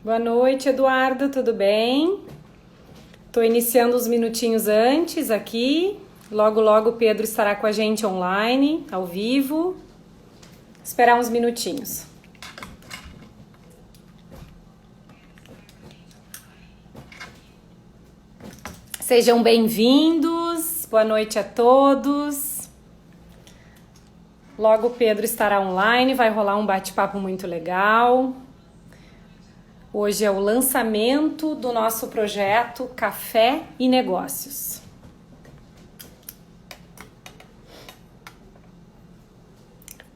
Boa noite, Eduardo, tudo bem? Estou iniciando uns minutinhos antes aqui. Logo, logo o Pedro estará com a gente online, ao vivo. Esperar uns minutinhos. Sejam bem-vindos, boa noite a todos. Logo o Pedro estará online, vai rolar um bate-papo muito legal. Hoje é o lançamento do nosso projeto Café e Negócios.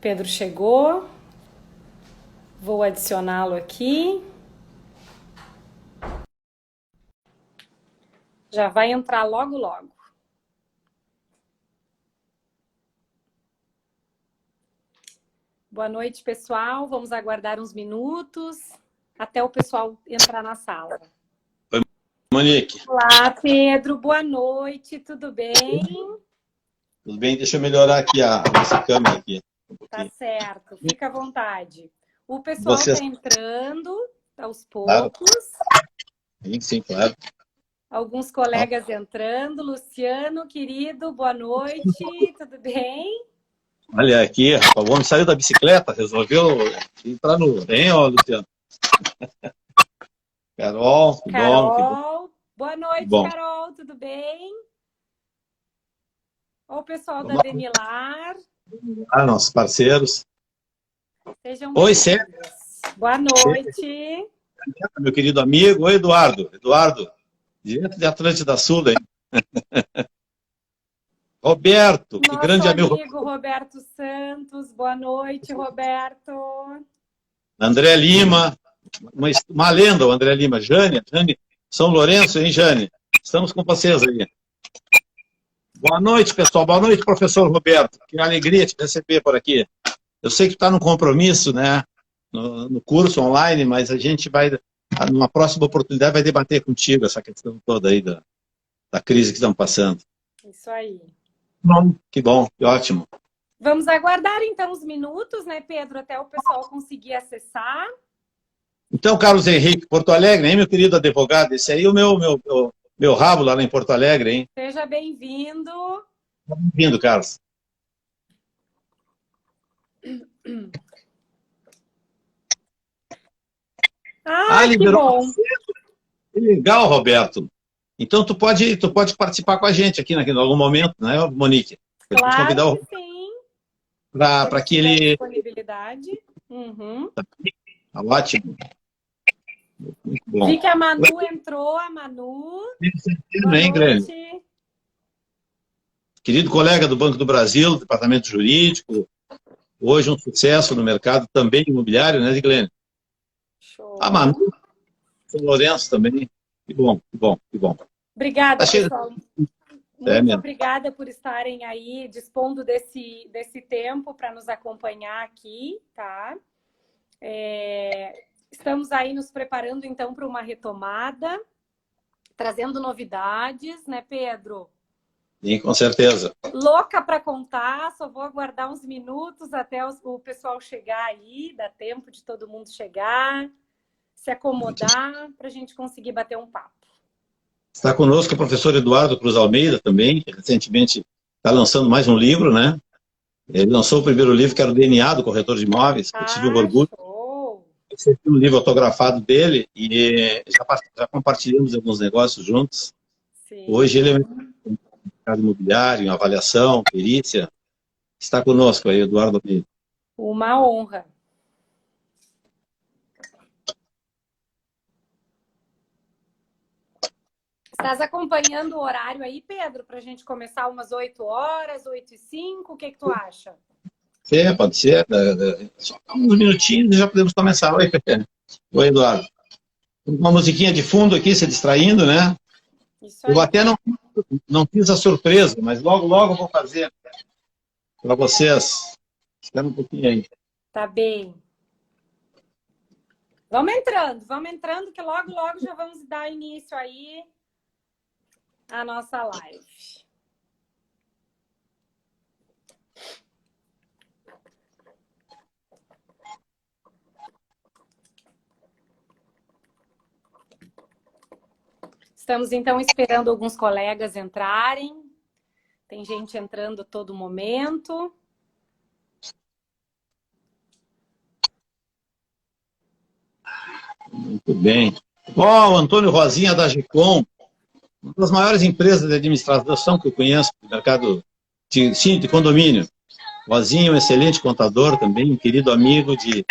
Pedro chegou, vou adicioná-lo aqui. Já vai entrar logo, logo. Boa noite, pessoal. Vamos aguardar uns minutos até o pessoal entrar na sala. Oi, Monique. Olá, Pedro. Boa noite. Tudo bem? Tudo bem? Deixa eu melhorar aqui essa câmera aqui. Tá certo. Fica à vontade. O pessoal Vocês, está entrando aos claro. poucos. Sim, claro. Alguns colegas entrando. Luciano, querido, boa noite. Tudo bem? Olha aqui, rapaz, o homem saiu da bicicleta, resolveu entrar no... Hein, ó, Luciano? Carol, que bom, que bom. Carol. Boa noite, Bom, Carol. Tudo bem? Olha o pessoal da vamos Demilar. lá, nossos parceiros. Sejam Oi, Sérgio, bem-vindos. Boa noite. meu querido amigo. Oi, Eduardo. Eduardo, direto de Atlântida Sul, hein? Roberto, que Nosso grande amigo. amigo Roberto Santos. Boa noite, Roberto. André Lima, uma lenda, o André Lima. Jane, São Lourenço, hein, Jane? Estamos com vocês aí. Boa noite, pessoal. Boa noite, professor Roberto. Que alegria te receber por aqui. Eu sei que está no compromisso, né, no curso online, mas a gente vai, numa próxima oportunidade, vai debater contigo essa questão toda aí da crise que estamos passando. Isso aí. Bom, que ótimo. Vamos aguardar então uns minutos, né, Pedro, até o pessoal conseguir acessar. Então, Carlos Henrique, Porto Alegre, hein, meu querido advogado? Esse aí é o meu rabo lá em Porto Alegre, hein? Seja bem-vindo. Bem-vindo, Carlos. Ah, que Liberou. bom. Que legal, Roberto. Então, tu pode participar com a gente aqui em algum momento, né, Monique? Podemos Claro convidar que sim. Se para ele que tiver ele... disponibilidade. Uhum. Tá ótimo. Muito bom. Vi que a Manu entrou. A Manu. Boa Hein, Grêmio? noite. Querido colega do Banco do Brasil, departamento jurídico, hoje um sucesso no mercado também imobiliário, né, Glênio? A Show. Manu, São Lourenço também. Que bom, que bom, que bom. Obrigada, Tá cheio. pessoal. É Muito mesmo. obrigada por estarem aí dispondo desse tempo para nos acompanhar aqui, tá? Estamos aí nos preparando, então, para uma retomada, trazendo novidades, né, Pedro? Sim, com certeza. Louca para contar, só vou aguardar uns minutos até o pessoal chegar aí, dá tempo de todo mundo chegar, se acomodar, para a gente conseguir bater um papo. Está conosco o professor Eduardo Cruz Almeida também, que recentemente está lançando mais um livro, né? Ele lançou o primeiro livro, que era o DNA do corretor de imóveis, que eu tive um orgulho. Show! Esse é um livro autografado dele e já compartilhamos alguns negócios juntos. Sim. Hoje ele é um mercado imobiliário, em avaliação, perícia. Está conosco aí, Eduardo Almeida. Uma honra. Estás acompanhando o horário aí, Pedro, para a gente começar umas 8 horas, 8h05? O que tu acha? Pode ser. Só uns minutinhos e já podemos começar. Oi, Pepe. Oi, Eduardo. Uma musiquinha de fundo aqui, se distraindo, né? Isso aí. Eu até não fiz a surpresa, mas logo, logo eu vou fazer para vocês. Espera um pouquinho aí. Tá bem. Vamos entrando, que logo, logo já vamos dar início aí à nossa live. Estamos, então, esperando alguns colegas entrarem. Tem gente entrando a todo momento. Muito bem. Ó, o Antônio Rosinha da Gicom, uma das maiores empresas de administração que eu conheço no mercado de condomínio. Rosinha, um excelente contador também, um querido amigo de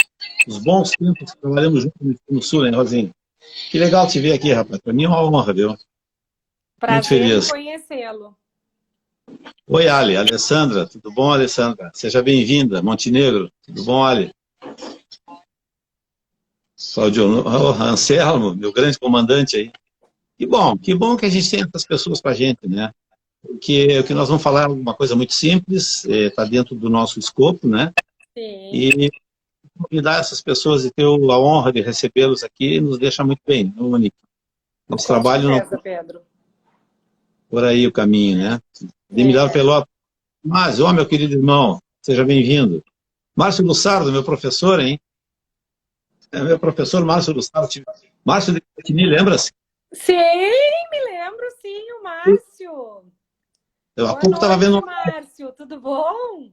os bons tempos que trabalhamos juntos no Sul, hein, Rosinha? Que legal te ver aqui, rapaz. Para mim é uma honra, viu? Muito Prazer em feliz. conhecê-lo. Oi, Ali. Alessandra, tudo bom, Alessandra? Seja bem-vinda. Montenegro, tudo bom, Ali? Anselmo, meu grande comandante aí. Que bom que a gente tem essas pessoas com a gente, né? Porque o que nós vamos falar é alguma coisa muito simples, está dentro do nosso escopo, né? Sim. E convidar essas pessoas e ter a honra de recebê-los aqui nos deixa muito bem, não, Monique? Nosso Com trabalho não certeza, Pedro. por aí o caminho, né? Demilhar É. Pelota. Mas, ó, meu querido irmão, seja bem-vindo. Márcio Lussardo, meu professor, hein? É meu professor Márcio Lussardo. Márcio de Catini, lembra-se? Sim, me lembro, sim, o Márcio. Eu há Boa pouco estava noite, vendo Márcio. Tudo bom?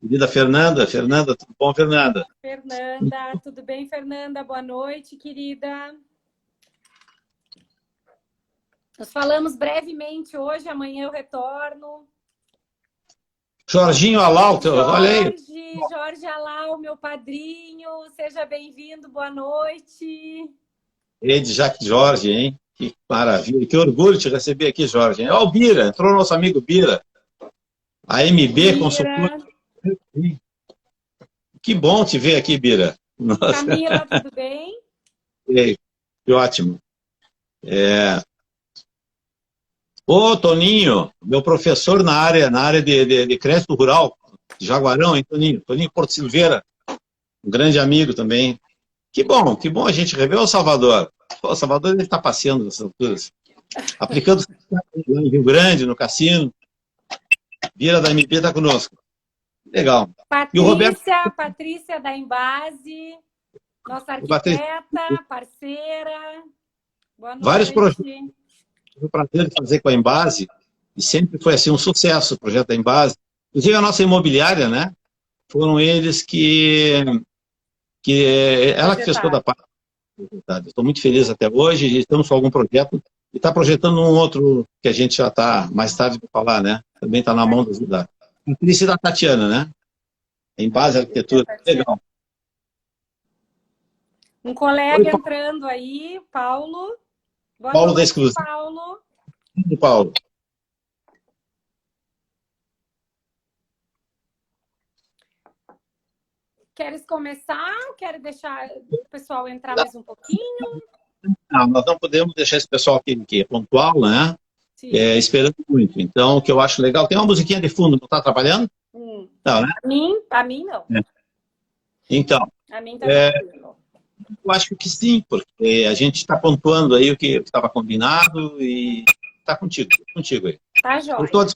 querida Fernanda, tudo bom, Fernanda? Fernanda, tudo bem, Fernanda? Boa noite, querida. Nós falamos brevemente hoje, amanhã eu retorno. Jorginho Alau, olha aí. Jorge Alau, meu padrinho, seja bem-vindo, boa noite. Ed Jacques Jorge, hein? Que maravilha, que orgulho te receber aqui, Jorge. Ó, o Bira, entrou o nosso amigo Bira. A MB Consultor. Que bom te ver aqui, Bira. Nossa. Camila, tudo bem? Que ótimo. Ô, Toninho, meu professor na área de crédito rural, de Jaguarão, hein, Toninho? Toninho Porto Silveira, um grande amigo também. Que bom a gente rever o Salvador. Pô, o Salvador ele está passeando nessas alturas. Aplicando em Rio Grande, no cassino. Vira da MP está conosco. Legal. E o Roberto... Patrícia da Embase, nossa arquiteta, parceira. Boa noite. Vários projetos. Tive o prazer de fazer com a Embase, e sempre foi assim um sucesso o projeto da Embase. Inclusive a nossa imobiliária, né? Foram eles ela que fez toda a parte. Estou muito feliz até hoje, e estamos com algum projeto, e está projetando um outro que a gente já está mais tarde para falar, né? Também está na mão da Patrícia e da Tatiana, né? Em base à arquitetura. Legal. Um colega entrando aí, Paulo. Boa Paulo noite, da Exclusiva. Paulo. Queres começar? Quer deixar o pessoal entrar mais um pouquinho? Não, nós não podemos deixar esse pessoal aqui que é pontual, né? Esperando muito. Então, o que eu acho legal, tem uma musiquinha de fundo, não está trabalhando? Não, né? A mim não. Então, a mim tá tranquilo. Eu acho que sim, porque a gente está pontuando aí o que estava combinado e está contigo aí. Tá jóia. Por todos.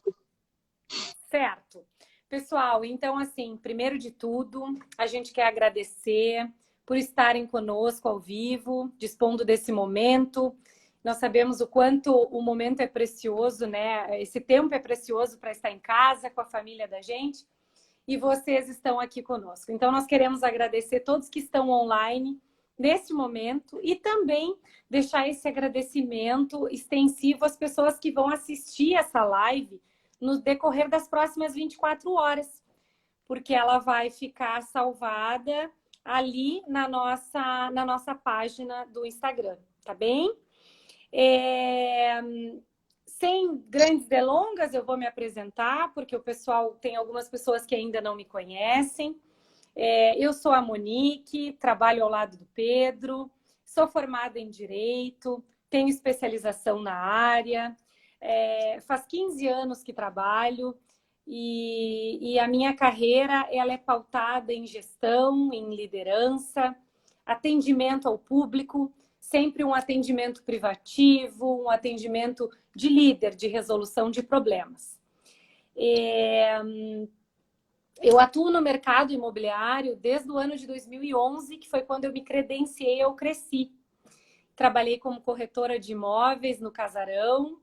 Certo. Pessoal, então assim, primeiro de tudo, a gente quer agradecer por estarem conosco ao vivo, dispondo desse momento. Nós sabemos o quanto o momento é precioso, né? Esse tempo é precioso para estar em casa, com a família da gente. E vocês estão aqui conosco. Então, nós queremos agradecer todos que estão online neste momento e também deixar esse agradecimento extensivo às pessoas que vão assistir essa live no decorrer das próximas 24 horas, porque ela vai ficar salvada ali na nossa página do Instagram, tá bem? Sem grandes delongas, eu vou me apresentar, porque o pessoal, tem algumas pessoas que ainda não me conhecem. Eu sou a Monique, trabalho ao lado do Pedro, sou formada em Direito, tenho especialização na área, faz 15 anos que trabalho e a minha carreira ela é pautada em gestão, em liderança, atendimento ao público, sempre um atendimento privativo, um atendimento de líder, de resolução de problemas. Eu atuo no mercado imobiliário desde o ano de 2011, que foi quando eu me credenciei, eu cresci. trabalhei como corretora de imóveis no Casarão,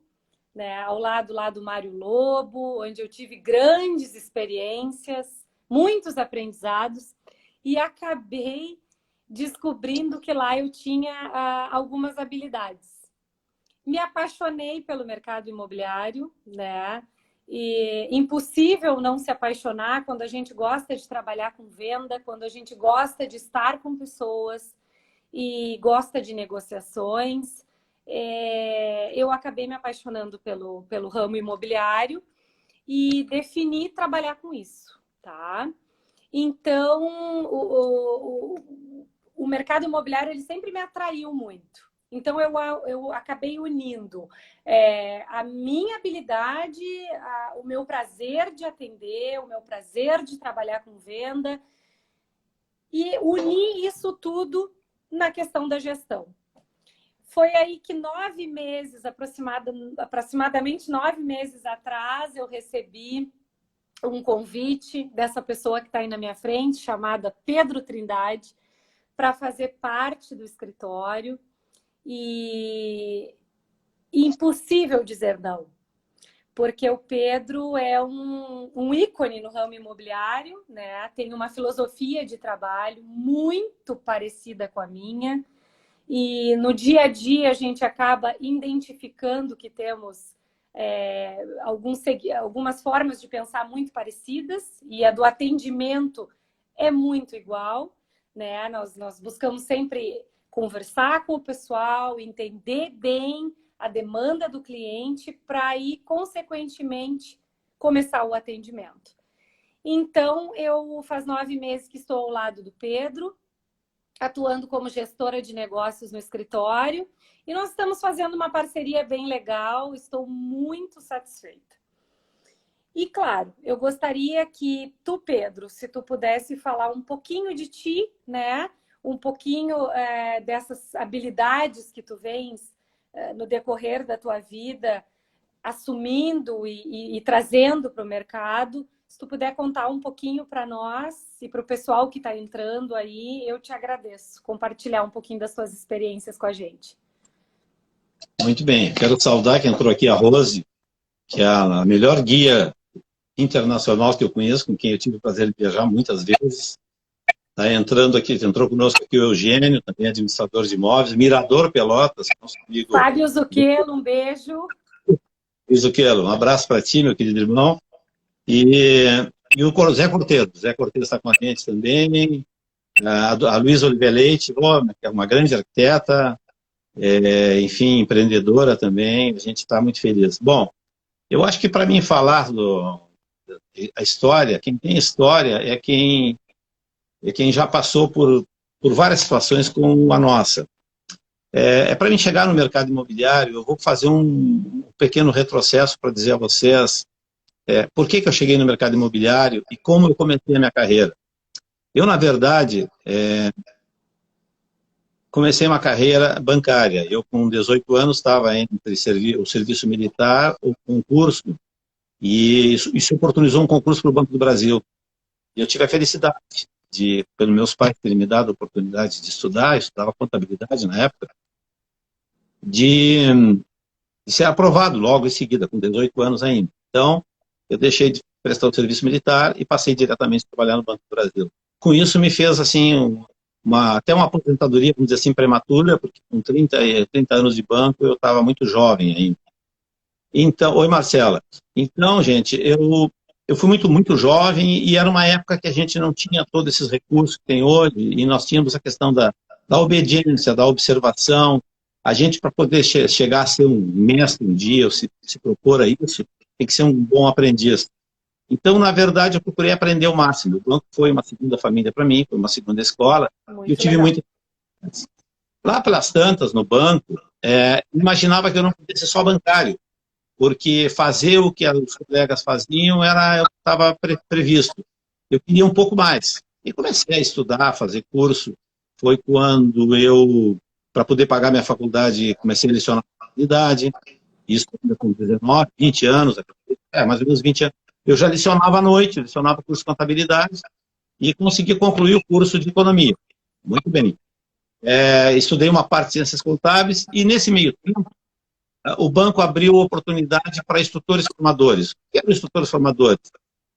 né, ao lado lá do Mário Lobo, onde eu tive grandes experiências, muitos aprendizados, e acabei descobrindo que lá eu tinha algumas habilidades. Me apaixonei pelo mercado imobiliário, né? E impossível não se apaixonar quando a gente gosta de trabalhar com venda, quando a gente gosta de estar com pessoas e gosta de negociações. Eu acabei me apaixonando pelo ramo imobiliário e defini trabalhar com isso, tá? Então, o mercado imobiliário ele sempre me atraiu muito. Então, eu acabei unindo a minha habilidade, o meu prazer de atender, o meu prazer de trabalhar com venda e uni isso tudo na questão da gestão. Foi aí que 9 meses, aproximadamente 9 meses atrás, eu recebi um convite dessa pessoa que está aí na minha frente, chamada Pedro Trindade, para fazer parte do escritório. E impossível dizer não, porque o Pedro é um ícone no ramo imobiliário, né? Tem uma filosofia de trabalho muito parecida com a minha, e no dia a dia a gente acaba identificando que temos algumas formas de pensar muito parecidas, e a do atendimento é muito igual, né? Nós buscamos sempre conversar com o pessoal, entender bem a demanda do cliente para aí, consequentemente, começar o atendimento. Então, faz 9 meses que estou ao lado do Pedro, atuando como gestora de negócios no escritório, e nós estamos fazendo uma parceria bem legal, estou muito satisfeita. E, claro, eu gostaria que tu, Pedro, se tu pudesse falar um pouquinho de ti, né? Um pouquinho dessas habilidades que tu vens no decorrer da tua vida assumindo e trazendo para o mercado. Se tu puder contar um pouquinho para nós e para o pessoal que está entrando aí, eu te agradeço. Compartilhar um pouquinho das tuas experiências com a gente. Muito bem. Quero saudar que entrou aqui a Rose, que é a melhor guia internacional que eu conheço, com quem eu tive o prazer de viajar muitas vezes. Está entrando aqui, entrou conosco aqui o Eugênio, também administrador de imóveis, Mirador Pelotas, nosso amigo. Fábio Zucchello, um beijo. Zucchello, um abraço para ti, meu querido irmão. E o Zé Cortez. Zé Cortez está com a gente também. A Luísa Oliveira Leite, que é uma grande arquiteta, enfim, empreendedora também. A gente está muito feliz. Bom, eu acho que para mim falar a história, quem tem história é quem já passou por várias situações como a nossa. Para mim chegar no mercado imobiliário, eu vou fazer um pequeno retrocesso para dizer a vocês por que eu cheguei no mercado imobiliário e como eu comecei a minha carreira. Eu, na verdade, comecei uma carreira bancária. Eu, com 18 anos, estava entre o serviço militar, o concurso, e isso oportunizou um concurso para o Banco do Brasil. E eu tive a felicidade pelos meus pais terem me dado a oportunidade de estudar, eu estudava contabilidade na época, de ser aprovado logo em seguida, com 18 anos ainda. Então, eu deixei de prestar o serviço militar e passei diretamente a trabalhar no Banco do Brasil. Com isso, me fez, assim, até uma aposentadoria, vamos dizer assim, prematura, porque com 30 anos de banco, eu estava muito jovem ainda. Então, oi, Marcela. Então, gente, eu fui muito jovem e era uma época que a gente não tinha todos esses recursos que tem hoje, e nós tínhamos a questão da obediência, da observação. A gente, para poder chegar a ser um mestre um dia, ou se propor a isso, tem que ser um bom aprendiz. Então, na verdade, eu procurei aprender o máximo. O banco foi uma segunda família para mim, foi uma segunda escola. E eu tive muito... Lá pelas tantas, no banco, imaginava que eu não podia ser só bancário, porque fazer o que os colegas faziam estava previsto. Eu queria um pouco mais. E comecei a estudar, a fazer curso. Foi quando eu, para poder pagar minha faculdade, comecei a lecionar contabilidade. Isso com 19, 20 anos, mais ou menos 20 anos. Eu já lecionava à noite, lecionava curso de contabilidade e consegui concluir o curso de economia. Muito bem. estudei uma parte de ciências contábeis e, nesse meio tempo, o banco abriu oportunidade para instrutores formadores. O que eram instrutores formadores?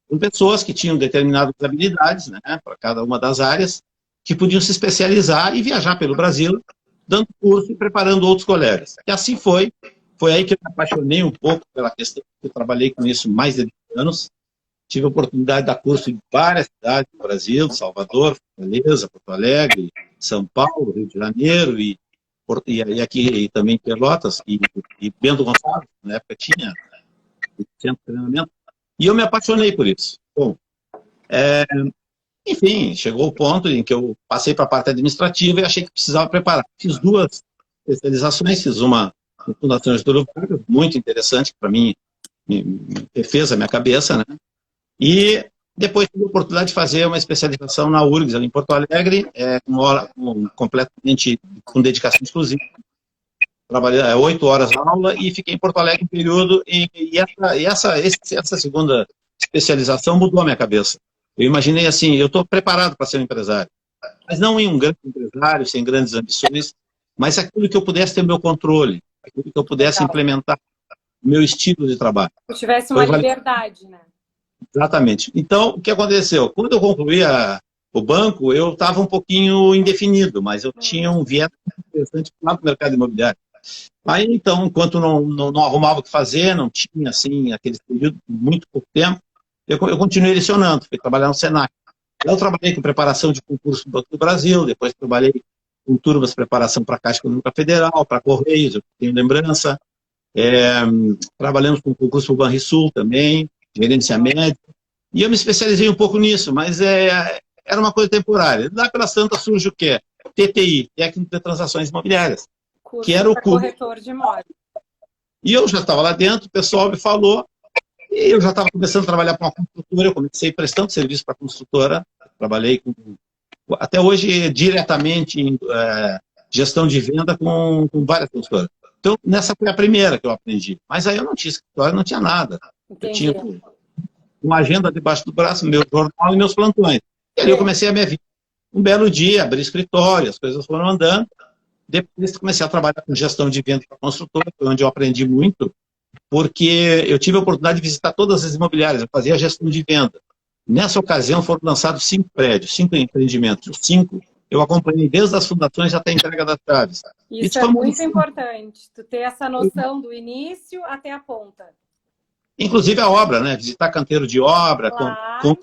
Com pessoas que tinham determinadas habilidades, né, para cada uma das áreas, que podiam se especializar e viajar pelo Brasil, dando curso e preparando outros colegas. E assim foi. Foi aí que eu me apaixonei um pouco pela questão, eu trabalhei com isso mais de 20 anos. Tive a oportunidade de dar curso em várias cidades do Brasil, Salvador, Fortaleza, Porto Alegre, São Paulo, Rio de Janeiro e aqui também Pelotas e Bento Gonçalves, na época tinha centro de treinamento. E eu me apaixonei por isso. Bom, enfim, chegou o ponto em que eu passei para a parte administrativa e achei que precisava preparar. Fiz 2 especializações, fiz uma no Fundação Getúlio Vargas, muito interessante, que para mim me fez a minha cabeça, né? E depois tive a oportunidade de fazer uma especialização na URGS, ali em Porto Alegre, completamente com dedicação exclusiva. Trabalhei 8 horas na aula e fiquei em Porto Alegre um período, e essa segunda especialização mudou a minha cabeça. Eu imaginei assim, eu estou preparado para ser um empresário, mas não em um grande empresário, sem grandes ambições, mas aquilo que eu pudesse ter meu controle, aquilo que eu pudesse implementar o meu estilo de trabalho. Que tivesse uma liberdade, né? Exatamente. Então, o que aconteceu? Quando eu concluí o banco, eu estava um pouquinho indefinido, mas eu tinha um viés interessante para o mercado imobiliário. Aí, então, enquanto não arrumava o que fazer, não tinha, assim, aquele período, muito pouco tempo, eu continuei lecionando, fui trabalhar no Senac. Eu trabalhei com preparação de concurso do Banco do Brasil, depois trabalhei com turmas de preparação para a Caixa Econômica Federal, para Correios, eu tenho lembrança. Trabalhamos com concurso do Banrisul também, gerência média, e eu me especializei um pouco nisso, mas era uma coisa temporária. Lá pelas tantas surge o quê? TTI, Técnico de Transações Imobiliárias, curso que era o curso. Corretor de imóveis. E eu já estava lá dentro, o pessoal me falou, e eu já estava começando a trabalhar com uma construtora, eu comecei prestando serviço para a construtora, trabalhei até hoje diretamente em gestão de venda com várias construtoras. Então, nessa foi a primeira que eu aprendi. Mas aí eu não tinha escritório, não tinha nada. Entendi. Eu tinha uma agenda debaixo do braço, meu jornal e meus plantões. E ali eu comecei a minha vida. Um belo dia, abri escritório, as coisas foram andando. Depois comecei a trabalhar com gestão de venda para construtora, foi onde eu aprendi muito, porque eu tive a oportunidade de visitar todas as imobiliárias, eu fazia gestão de venda. Nessa ocasião foram lançados 5 prédios, 5 empreendimentos. Os 5 eu acompanhei desde as fundações até a entrega das chaves. Isso é muito importante, tu ter essa noção do início até a ponta. Inclusive a obra, né? Visitar canteiro de obra, claro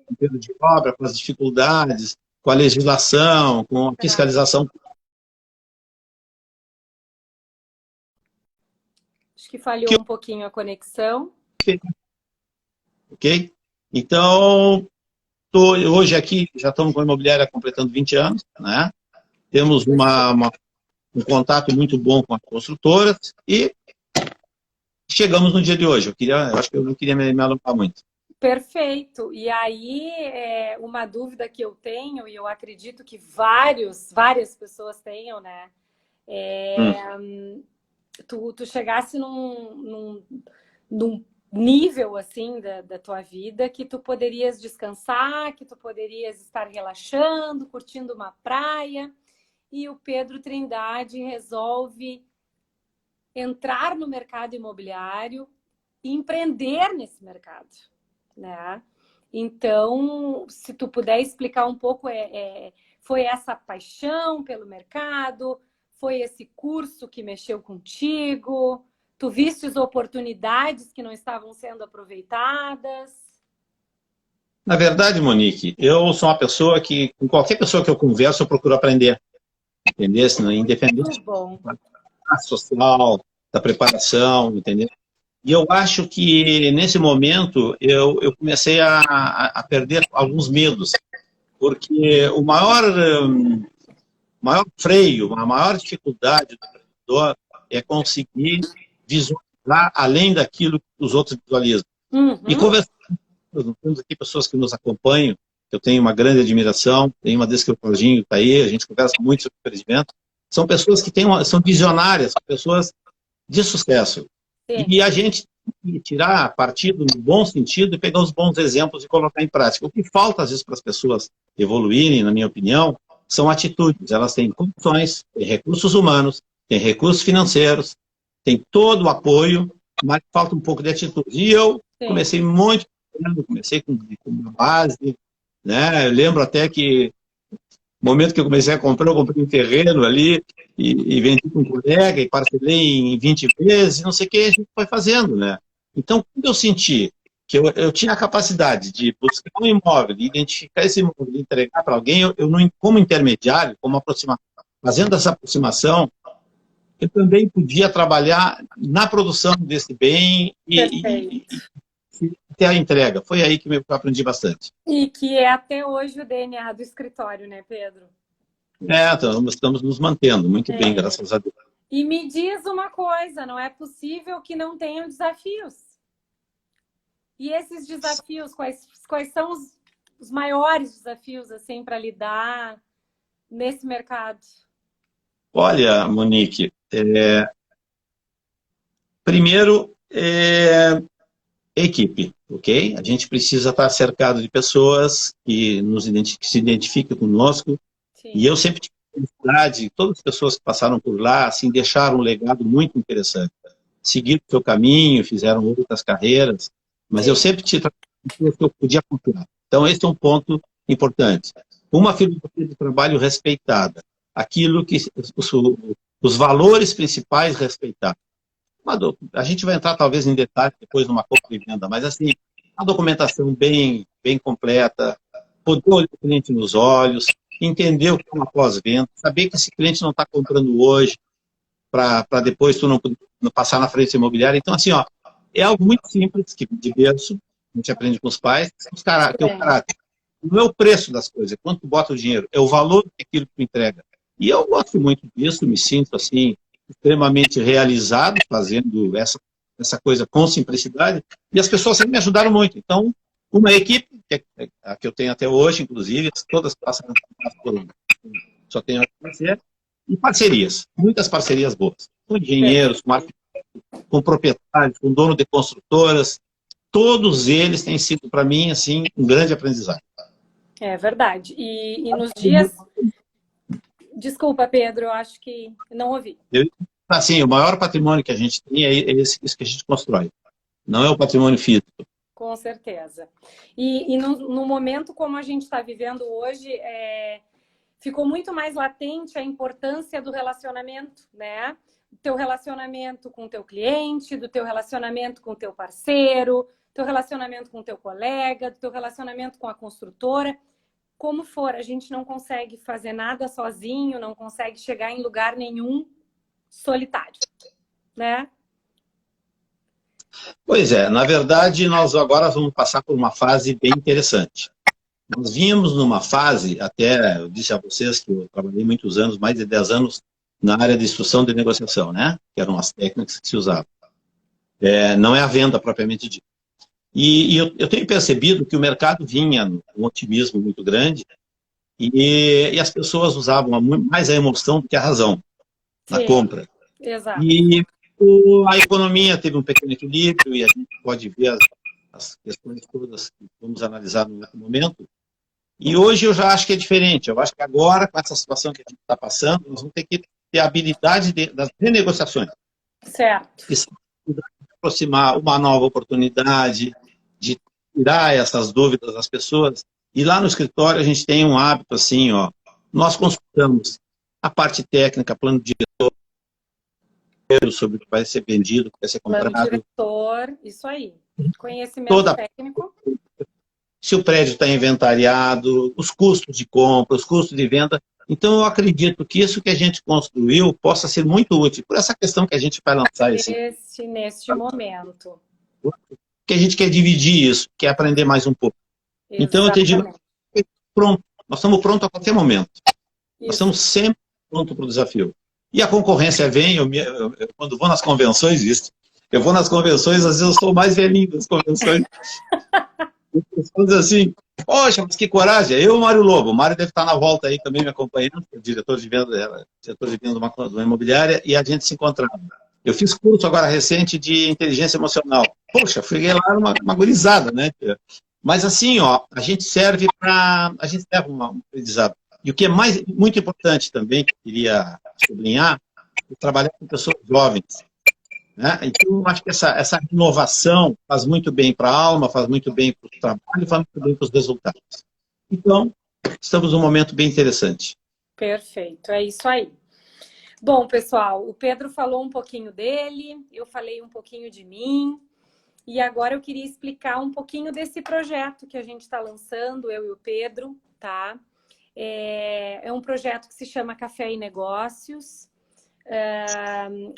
canteiro de obra, com as dificuldades, com a legislação, com a fiscalização. Acho que falhou um pouquinho a conexão. Ok? Então, hoje aqui, já estamos com a imobiliária completando 20 anos, né? Temos um contato muito bom com as construtoras e chegamos no dia de hoje. Eu acho que eu não queria me alongar muito. Perfeito. E aí, uma dúvida que eu tenho, e eu acredito que várias pessoas tenham, né? Tu chegasse num nível, assim, da tua vida que tu poderias descansar, que tu poderias estar relaxando, curtindo uma praia, e o Pedro Trindade resolve entrar no mercado imobiliário e empreender nesse mercado, né? Então, se tu puder explicar um pouco, foi essa paixão pelo mercado, foi esse curso que mexeu contigo, tu vistes oportunidades que não estavam sendo aproveitadas? Na verdade, Monique, eu sou uma pessoa que, com qualquer pessoa que eu converso, eu procuro aprender. Entendeu? Independente da social, da preparação, entendeu? E eu acho que, nesse momento, eu comecei a perder alguns medos, porque o maior freio, a maior dificuldade do empreendedor é conseguir visualizar além daquilo que os outros visualizam. E conversando, nós temos aqui pessoas que nos acompanham, que eu tenho uma grande admiração, tem uma deles que o Claudinho está aí, a gente conversa muito sobre empreendimento, são pessoas que são visionárias, são pessoas de sucesso. Sim. E a gente tem que tirar partido no bom sentido e pegar os bons exemplos e colocar em prática. O que falta, às vezes, para as pessoas evoluírem, na minha opinião, são atitudes. Elas têm condições, têm recursos humanos, têm recursos financeiros, têm todo o apoio, mas falta um pouco de atitude. E eu comecei muito, comecei com uma base, né? Eu lembro até que no momento que eu comecei a comprar, eu comprei um terreno ali e vendi com um colega e parcelei em 20 vezes, não sei o que, a gente foi fazendo, né? Então, quando eu senti que eu tinha a capacidade de buscar um imóvel, de identificar esse imóvel, de entregar para alguém, eu não, como intermediário, como fazendo essa aproximação, eu também podia trabalhar na produção desse bem e ter a entrega. Foi aí que eu aprendi bastante. E que é até hoje o DNA do escritório, né, Pedro? Estamos nos mantendo muito bem, graças a Deus. E me diz uma coisa, não é possível que não tenham desafios. E esses desafios, quais são os maiores desafios assim para lidar nesse mercado? Olha, Monique, primeiro, equipe, ok? A gente precisa estar cercado de pessoas que se identifiquem conosco. Sim. E eu sempre tive felicidade, todas as pessoas que passaram por lá, assim, deixaram um legado muito interessante. Seguiram o seu caminho, fizeram outras carreiras, mas sim, eu sempre tive pessoas que eu podia confiar. Então, esse é um ponto importante. Uma filosofia de trabalho respeitada. Aquilo que os valores principais respeitados. A gente vai entrar talvez em detalhes depois numa compra e venda, mas assim, a documentação bem completa, poder olhar o cliente nos olhos, entender o que é uma pós-venda, saber que esse cliente não está comprando hoje para depois tu não passar na frente imobiliária. Então, assim, ó, é algo muito simples, que de berço, a gente aprende com os pais, que é o caráter. Não é o preço das coisas, é quanto tu bota o dinheiro, é o valor daquilo que tu entrega. E eu gosto muito disso, me sinto assim, extremamente realizado, fazendo essa coisa com simplicidade, e as pessoas sempre me ajudaram muito. Então, uma equipe, que é a que eu tenho até hoje, inclusive, todas passam por só tenho a fazer, e parcerias, muitas parcerias boas, com engenheiros, com proprietários, com dono de construtoras, todos eles têm sido, para mim, assim, um grande aprendizado. É verdade. E nos dias... Desculpa, Pedro, eu acho que não ouvi. Assim, o maior patrimônio que a gente tem é isso que a gente constrói. Não é o patrimônio físico. Com certeza. E no momento como a gente está vivendo hoje, ficou muito mais latente a importância do relacionamento, né? Do teu relacionamento com o teu cliente, do teu relacionamento com o teu parceiro, do teu relacionamento com o teu colega, do teu relacionamento com a construtora. Como for, a gente não consegue fazer nada sozinho, não consegue chegar em lugar nenhum solitário, né? Pois é, na verdade, nós agora vamos passar por uma fase bem interessante. Nós vínhamos numa fase, até eu disse a vocês que eu trabalhei muitos anos, mais de 10 anos, na área de instrução de negociação, né? Que eram as técnicas que se usavam. Não é a venda propriamente dita. E eu tenho percebido que o mercado vinha num otimismo muito grande e as pessoas usavam mais a emoção do que a razão na compra. Exato. E a economia teve um pequeno equilíbrio e a gente pode ver as questões todas que vamos analisar no momento. E hoje eu já acho que é diferente. Eu acho que agora, com essa situação que a gente está passando, nós vamos ter que ter a habilidade das renegociações. Certo. De aproximar uma nova oportunidade, de tirar essas dúvidas das pessoas. E lá no escritório a gente tem um hábito assim, ó, nós consultamos a parte técnica, plano diretor, sobre o que vai ser vendido, o que vai ser comprado. Plano diretor, isso aí. Conhecimento técnico. Se o prédio está inventariado, os custos de compra, os custos de venda. Então, eu acredito que isso que a gente construiu possa ser muito útil, por essa questão que a gente vai lançar neste momento. Que a gente quer dividir isso, quer aprender mais um pouco. Exatamente. Então, eu te digo, pronto, nós estamos prontos a qualquer momento. Nós estamos sempre prontos para o desafio. E a concorrência vem, eu quando vou nas convenções, eu vou nas convenções, às vezes eu sou mais velhinho das convenções. As pessoas assim, poxa, mas que coragem. Eu e o Mário Lobo. O Mário deve estar na volta aí também me acompanhando, diretor de venda de uma imobiliária, e a gente se encontrava. Eu fiz curso agora recente de inteligência emocional. Poxa, fui lá uma gurizada, né? Mas assim, ó, a gente serve para... A gente leva um aprendizado. E o que é muito importante também, que eu queria sublinhar, é trabalhar com pessoas jovens. Né? Então, eu acho que essa inovação faz muito bem para a alma, faz muito bem para o trabalho e faz muito bem para os resultados. Então, estamos num momento bem interessante. Perfeito, é isso aí. Bom, pessoal, o Pedro falou um pouquinho dele, eu falei um pouquinho de mim, e agora eu queria explicar um pouquinho desse projeto que a gente está lançando, eu e o Pedro, tá? É um projeto que se chama Café e Negócios,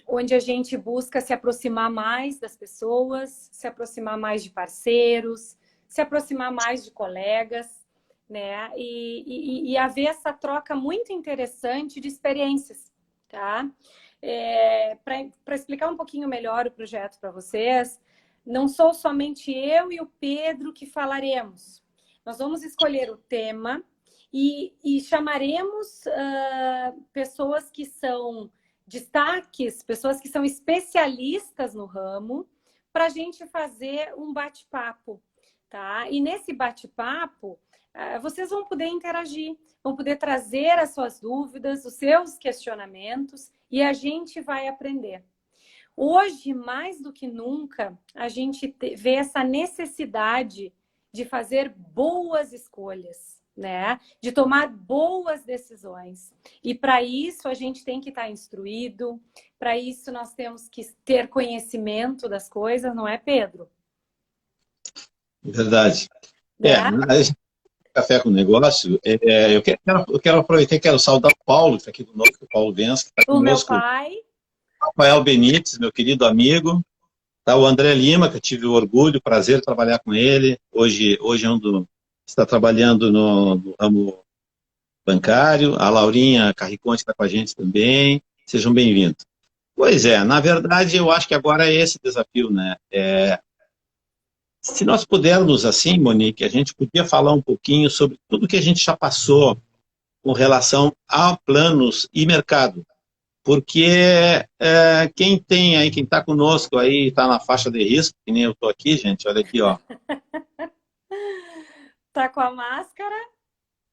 onde a gente busca se aproximar mais das pessoas, se aproximar mais de parceiros, se aproximar mais de colegas, né? E haver essa troca muito interessante de experiências, tá? Para explicar um pouquinho melhor o projeto para vocês, não sou somente eu e o Pedro que falaremos. Nós vamos escolher o tema e chamaremos pessoas que são destaques, pessoas que são especialistas no ramo, para a gente fazer um bate-papo, tá? E nesse bate-papo, vocês vão poder interagir, vão poder trazer as suas dúvidas, os seus questionamentos, e a gente vai aprender. Hoje, mais do que nunca, a gente vê essa necessidade de fazer boas escolhas, né? De tomar boas decisões. E para isso a gente tem que estar instruído, para isso nós temos que ter conhecimento das coisas, não é, Pedro? Verdade. Né? Café com Negócio, eu quero aproveitar e quero saudar o Paulo, que está aqui conosco, o Paulo Vence, que está conosco. O meu pai. Rafael Benites, meu querido amigo. Tá, o André Lima, que eu tive o orgulho, o prazer de trabalhar com ele. Hoje está trabalhando no ramo bancário. A Laurinha Carriconte está com a gente também. Sejam bem-vindos. Pois é, na verdade, eu acho que agora é esse desafio, né? Se nós pudermos, assim, Monique, a gente podia falar um pouquinho sobre tudo que a gente já passou com relação a planos e mercado. Porque quem está conosco aí, está na faixa de risco, que nem eu estou aqui, gente, olha aqui, ó. Tá com a máscara?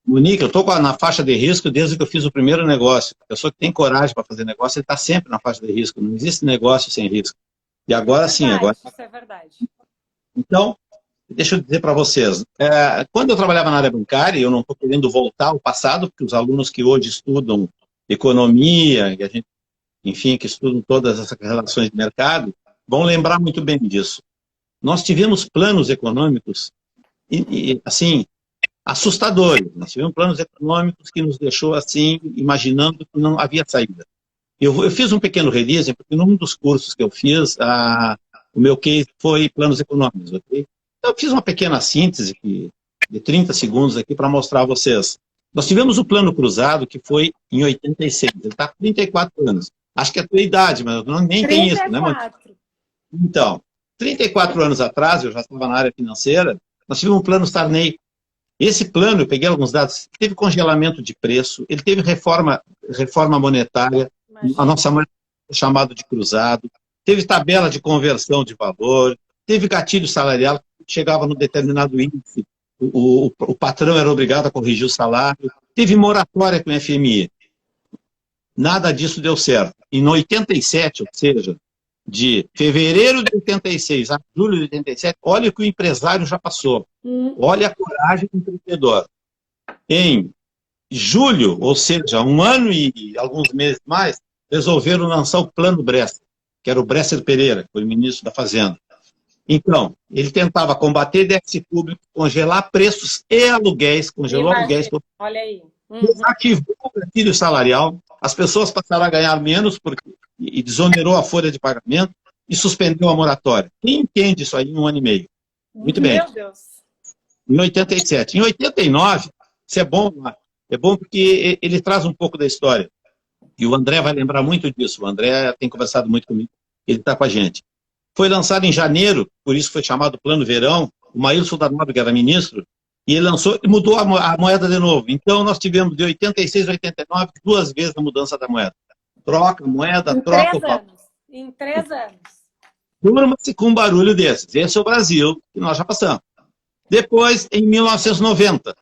Monique, eu estou na faixa de risco desde que eu fiz o primeiro negócio. A pessoa que tem coragem para fazer negócio, ele está sempre na faixa de risco. Não existe negócio sem risco. E agora sim, agora... Isso é verdade. Então, deixa eu dizer para vocês. Quando eu trabalhava na área bancária, eu não estou querendo voltar ao passado, porque os alunos que hoje estudam economia, e a gente, enfim, que estudam todas essas relações de mercado, vão lembrar muito bem disso. Nós tivemos planos econômicos, assim, assustadores. Nós tivemos planos econômicos que nos deixou, assim, imaginando que não havia saída. Eu fiz um pequeno release, porque num dos cursos que eu fiz, o meu case foi planos econômicos, ok? Então, eu fiz uma pequena síntese de 30 segundos aqui para mostrar a vocês. Nós tivemos o plano cruzado, que foi em 86. Ele está com 34 anos. Acho que é a tua idade, mas nem 34. Tem isso, né, mano? Então, 34 anos atrás, eu já estava na área financeira, nós tivemos um plano Sarney. Esse plano, eu peguei alguns dados, teve congelamento de preço, ele teve reforma monetária, a nossa moeda chamada de cruzado, teve tabela de conversão de valor, teve gatilho salarial, chegava no determinado índice, o patrão era obrigado a corrigir o salário, teve moratória com o FMI. Nada disso deu certo. E no 87, ou seja, de fevereiro de 86 a julho de 87, olha o que o empresário já passou. Olha a coragem do empreendedor. Em julho, ou seja, um ano e alguns meses mais, resolveram lançar o Plano Bresser, que era o Bresser Pereira, que foi o ministro da Fazenda. Então, ele tentava combater déficit público, congelar preços e aluguéis, congelou aluguéis. Olha aí. Ativou o gatilho salarial, as pessoas passaram a ganhar menos e desonerou a folha de pagamento e suspendeu a moratória. Quem entende isso aí em um ano e meio? Muito bem. Meu Deus. Em 87. Em 89, isso é bom porque ele traz um pouco da história. E o André vai lembrar muito disso. O André tem conversado muito comigo. Ele está com a gente. Foi lançado em janeiro, por isso foi chamado Plano Verão. O Maílson da Nóbrega era ministro, e ele lançou e mudou a moeda de novo. Então, nós tivemos de 86 a 89, 2 vezes a mudança da moeda. Troca a moeda, troca o papo. Em 3 anos. Turma-se com um barulho desses. Esse é o Brasil que nós já passamos. Depois, em 1990,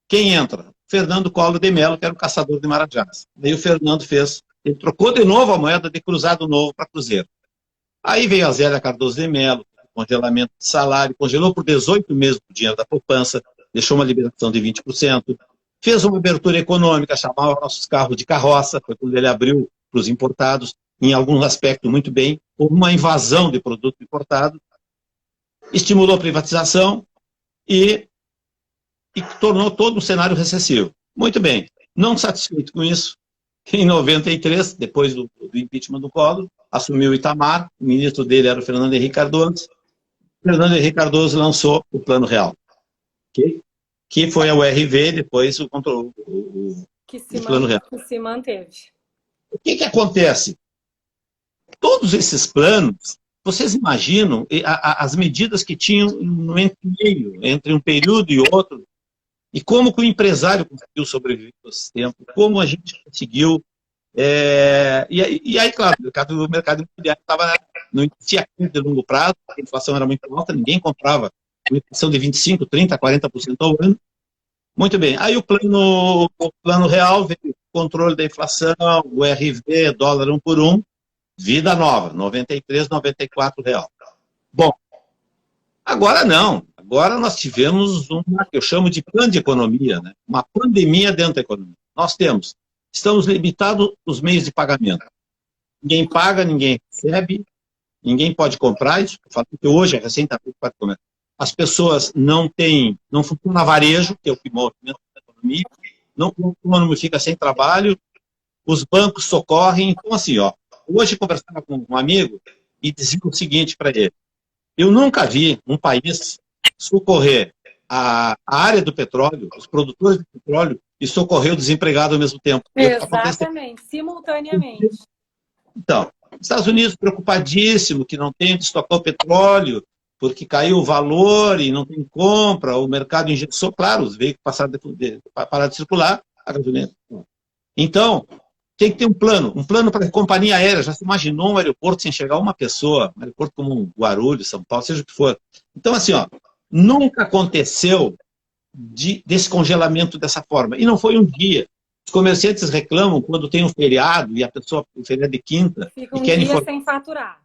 quem entra? Fernando Collor de Mello, que era o caçador de marajás. Daí o Fernando ele trocou de novo a moeda de cruzado novo para cruzeiro. Aí veio a Zélia Cardoso de Mello, congelamento de salário, congelou por 18 meses o dinheiro da poupança, deixou uma liberação de 20%, fez uma abertura econômica, chamava nossos carros de carroça, foi quando ele abriu para os importados, em algum aspecto muito bem, houve uma invasão de produto importado, estimulou a privatização e tornou todo um cenário recessivo. Muito bem, não satisfeito com isso, em 93, depois do impeachment do Collor, assumiu o Itamar, o ministro dele era o Fernando Henrique Cardoso. Fernando Henrique Cardoso lançou o Plano Real, que foi a URV, depois o Plano Real. Que se manteve. O que acontece? Todos esses planos, vocês imaginam as medidas que tinham no meio, entre um período e outro, e como que o empresário conseguiu sobreviver nesse tempo, como a gente conseguiu. E aí, claro, o mercado imobiliário não existia de longo prazo, a inflação era muito alta, ninguém comprava uma inflação de 25%, 30%, 40% ao ano. Muito bem. Aí o plano real veio controle da inflação, o RV, dólar 1 por 1, vida nova, 93, 94 real. Bom, agora não. Agora nós tivemos uma que eu chamo de plano de economia, né? Uma pandemia dentro da economia. Estamos limitados nos meios de pagamento. Ninguém paga, ninguém recebe, ninguém pode comprar. Isso que hoje, recentemente, pode comer. As pessoas não funciona varejo, que é o que movimenta a economia, o autônomo fica sem trabalho, os bancos socorrem. Então, assim, hoje conversava com um amigo e dizia o seguinte para ele: eu nunca vi um país socorrer a área do petróleo, os produtores de petróleo, e socorrer o desempregado ao mesmo tempo. Exatamente, simultaneamente. Então, os Estados Unidos preocupadíssimo que não tem de estocar o petróleo, porque caiu o valor e não tem compra, o mercado engessou, claro, os veículos passaram pararam de circular, a gasolina. Então, tem que ter um plano para a companhia aérea. Já se imaginou um aeroporto sem chegar uma pessoa, um aeroporto como um Guarulhos, São Paulo, seja o que for. Então, assim, nunca aconteceu desse congelamento dessa forma. E não foi um dia. Os comerciantes reclamam quando tem um feriado e a pessoa, o feriado de quinta, fica um dia sem faturar.